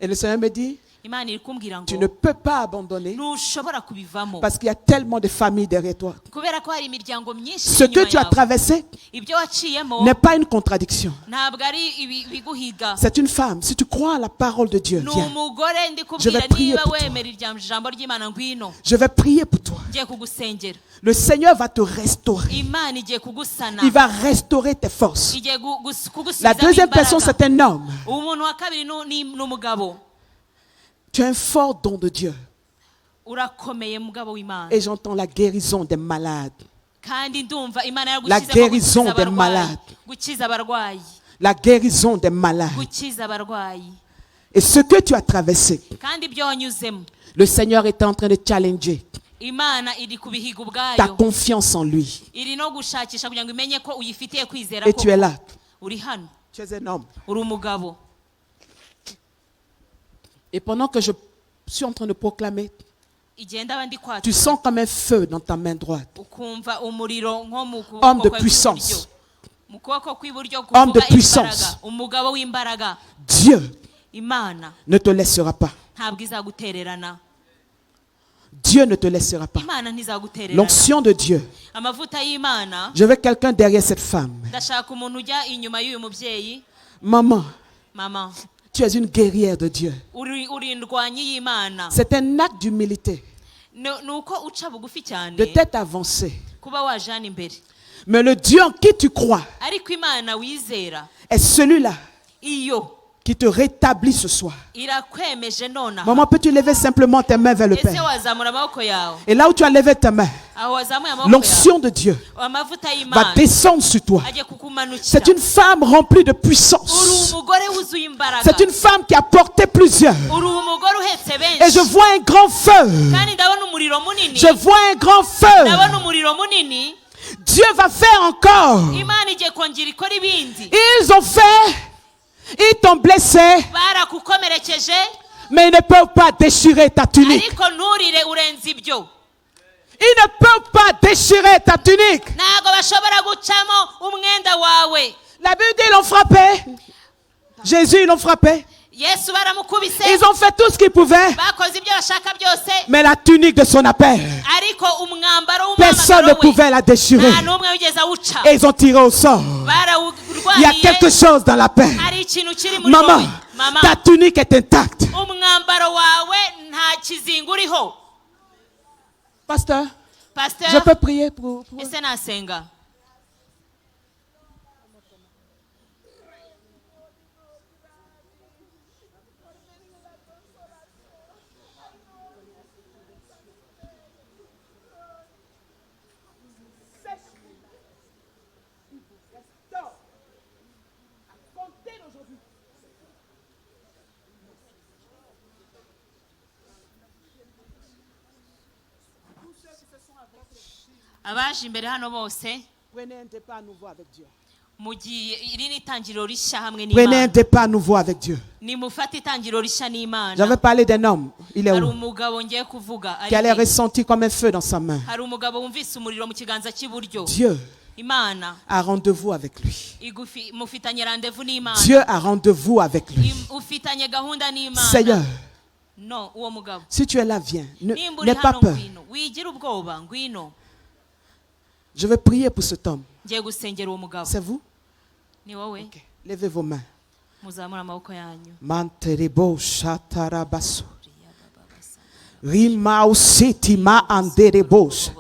Et le Seigneur me dit,
Imana iri kumbwira
tu
ngo
ne peux pas abandonner
ntushobora kubivamo.
parce qu'il y a tellement de familles derrière toi.
Kubera ko hari imiryango myinshi
Ce que
inyuma
tu as
yawe.
traversé
Ibyo waciyemo
n'est pas une contradiction.
ntabwo ari ibiguhiga.
C'est une femme. Si tu crois à la parole de Dieu,
Ni
viens.
umugore ndi
Je
kubwira
vais prier
niba
pour toi.
wemera ijambo ry'Imana ngwino.
Je vais prier pour toi.
Ngiye kugusengera.
Le Seigneur va te restaurer.
Imana igiye kugusana.
Il va restaurer tes forces.
Igiye kugusubizamo
La deuxième personne,
imbaraga.
c'est un homme.
Umuntu wa kabiri ni umugabo.
Tu as un fort don de Dieu.
Urakomeye mugabo w'Imana.
Et j'entends la guérison des malades.
Kandi ndumva Imana
La
yagushyizemo
guérison
gukiza
des
abarwayi.
malades.
Gukiza abarwayi.
La guérison des malades.
Gukiza abarwayi.
Et ce que tu as traversé,
Kandi ibyo wanyuzemo
le Seigneur est en train de challenger
Imana iri kubihiga
ta
ubwayo.
confiance en lui.
Iri no gushakisha kugira ngo imenye ko uyifitiye kwizera
Et tu es
ko
là.
uri hano.
Tu es un homme.
Uri umugabo.
Et pendant que je suis en train de proclamer,
Igihe ndaba ndi
tu
kwatura.
sens comme un feu dans ta main droite.
Ukumva umuriro nko mu kuboko
Homme de
kwawe
puissance.
kw'iburyo. Mu kuboko kw'iburyo
Homme de
kuvuga
puissance.
imbaraga. Umugabo w'imbaraga.
Dieu
Imana
ne te laissera pas.
ntabwo izagutererana.
Dieu ne te laissera pas.
Imana ntizagutererana.
L'onction de Dieu.
Amavuta y'Imana.
Je veux quelqu'un derrière cette femme.
Ndashaka umuntu ujya inyuma y'uyu mubyeyi.
Maman,
Mama,
tu es une guerrière de Dieu.
uri indwanyi y'Imana.
C'est un acte d'humilité,
Ni uko uca bugufi cyane
de tête avancée.
kuba wajana imbere.
Mais le Dieu en qui tu crois
Ariko Imana wizera
est celui-là
iyo
qui te rétablit ce soir.
irakwemeje nonaha.
Maman, peux-tu lever simplement tes mains vers le
Ese
Père?
wazamura amaboko yawe.
Et là où tu as levé tes mains,
Aho wazamuye amaboko yawe.
l'onction de Dieu
Amavuta
va
y'Imana
descendre sur toi.
ajye kukumanukira.
C'est une femme remplie de
Uri
puissance.
umugore wuzuye imbaraga.
C'est une femme qui a porté plusieurs.
Uri umugore uhetse
Et je
benshi.
vois un grand feu.
Kandi ndabona umuriro munini.
Je vois un grand feu.
Ndabona umuriro munini.
Dieu va faire encore.
Imana igiye kongera ikora ibindi.
Ils ont fait, ils t'ont blessé,
Barakukomerekeje
mais ils ne peuvent pas déchirer ta tunique.
ariko nturire urenze ibyo.
Ils ne peuvent pas déchirer ta tunique.
Ntabwo bashobora gucamo umwenda wawe.
La Bible dit ils l'ont frappé. Jésus, ils l'ont frappé.
Yesu baramukubise.
Ils ont fait tout ce qu'ils pouvaient.
Bakoze ibyo bashaka byose.
Mais la tunique de son appel,
Ariko umwambaro
personne ne
w'umuhamagaro we
pouvait la déchirer.
nta n'umwe wigeze awuca.
Et ils ont tiré au sort. Il y a quelque chose dans la paix.
Hari ikintu kiri muri
Maman,
wowe. Mama,
ta tunique est intacte.
umwambaro wawe nta kizinga uriho.
Pasteur,
Pasteur,
je peux prier pour...
ese nasenga? abaje imbere hano bose
Prenez un départ nouveau avec Dieu.
mugiye iri ni itangiriro rishya hamwe
Prenez un
n'Imana.
départ nouveau avec Dieu.
Nimufate itangiriro rishya n'Imana.
J'avais parlé d'un homme. Il est
Hari
où?
umugabo ngiye kuvuga
Qui allait
ari
ressentir comme un feu dans sa main.
hari umugabo wumvise umuriro mu kiganza cy'iburyo.
Dieu
Imana
a rendez-vous avec lui.
mufitanye rendez-vous n'Imana.
Dieu a rendez-vous avec lui.
Ufitanye gahunda n'Imana.
Seigneur,
no uwo mugabo
si tu es là, viens.
nimba uri
N'aie pas
hano
peur.
ngwino wigira ubwoba ngwino.
Je vais prier pour cet homme.
Ngiye gusengera uwo mugabo.
C'est vous?
Ni wowe
Ok. Levez vos mains.
muzamura amaboko yanyu.
Manterebo shatarabaso. Rima usitima anderebos.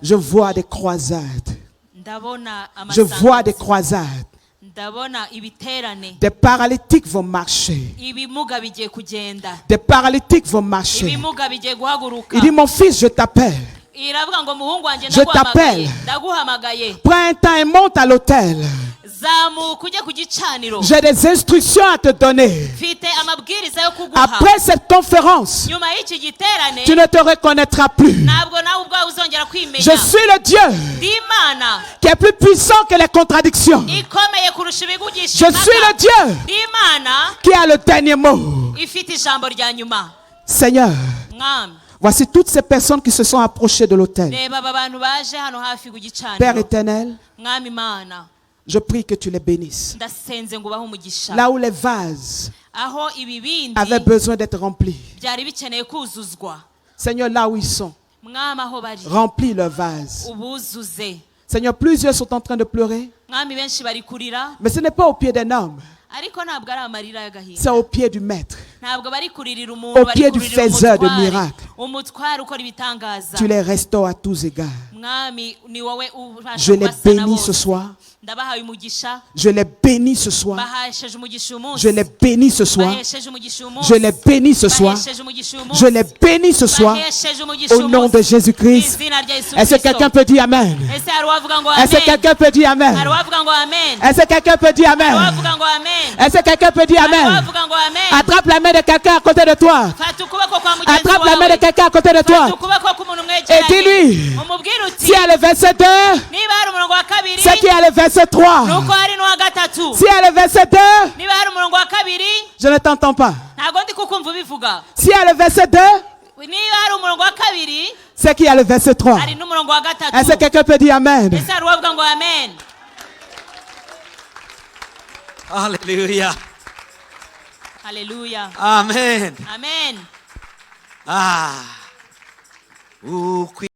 Je vois des croisades.
Ndabona
Je vois des
amasangaza.
croisades.
Ndabona ibiterane.
Des paralytiques vont marcher.
Ibimuga bigiye kugenda.
Des paralytiques vont marcher.
Ibimuga bigiye guhaguruka.
Il dit, mon fils, je t'appelle.
Iravuga ngo muhungu wanjye
Je t'appelle.
ndaguhamagaye.
Prends un temps et monte à l'autel.
Zamuka ujye ku gicaniro.
J'ai des instructions à te donner.
Mfite amabwiriza yo kuguha.
Après cette conférence,
Nyuma y'iki giterane
tu ne te reconnaîtras plus.
ntabwo nawe ubwawe uzongera kwimenya.
Je suis le Dieu
Ndi Imana
qui est plus puissant que les contradictions.
ikomeye kurusha ibigugisha
Je suis le Dieu
Ndi Imana
qui a le dernier mot.
ifite ijambo rya nyuma.
Seigneur,
Mwami
voici toutes ces personnes qui se sont approchées de l'autel.
reba aba bantu baje hano hafi ku
Père
gicaniro.
éternel,
Mwami Imana
je prie que tu les bénisses.
ndasenze ngo ubahe umugisha.
Là où les vases
Aho ibibindi
avaient besoin d'être remplis.
byari bikeneye kuzuzwa.
Seigneur, là où ils sont,
Mwami aho bari
remplis leurs vases.
ubuzuze.
Seigneur, plusieurs sont en train de pleurer,
Mwami benshi bari kurira
mais ce n'est pas au pied d'un homme,
ariko ntabwo ari amarira y'agahinda.
c'est au pied du Maître.
Ntabwo bari kuririra umuntu
Au
bari
pied du
kuririra
faiseur de
umutware.
miracles.
Umutware ukora ibitangaza.
Tu les restaures à tous égards.
Mwami ni wowe ubasha
Je les
kubasana
bénis
bose.
ce soir.
Ndabahaye umugisha.
Je les bénis ce soir.
Bahesheje umugisha uyu munsi.
Je les bénis ce soir.
Bahesheje umugisha uyu munsi.
Je les bénis ce soir.
Bahesheje umugisha uyu munsi.
Je les bénis ce soir.
Bahesheje umugisha
Au
uyu
nom
munsi.
de Jésus-Christ.
Mu izina rya Yesu
Est-ce que
Kristo.
quelqu'un peut dire Amen?
Ese hari uwavuga ngo
Est-ce que
amen?
quelqu'un peut dire
Hari
Amen?
uwavuga ngo amen?
Est-ce que quelqu'un peut dire
Hari
Amen?
uwavuga ngo amen?
Est-ce que quelqu'un peut dire
Hari
Amen?
uwavuga ngo amen?
Attrape la main de quelqu'un à côté de toi.
Fata ukuboko kwa mugenzi
Attrape la main de
wawe.
quelqu'un à côté de
Fata
toi.
ukuboko k'umuntu
Et
umwegeranye.
dis-lui,
Umubwire uti
si elle est verset 2,
niba hari umurongo wa kabiri
c'est qui est le verset 3.
nuko hari n'uwa gatatu.
Si elle est verset 2,
Niba hari umurongo wa kabiri
je ne t'entends pas.
ntabwo ndi kukumva ubivuga.
Si elle est verset 2,
Niba hari umurongo wa kabiri
c'est qui est le verset 3.
hari n'umurongo wa
Est-ce que
gatatu.
quelqu'un peut dire Amen?
Ese hari uwavuga ngo amen?
Hallelujah.
Haleluya.
Amen.
Amen.
Ah.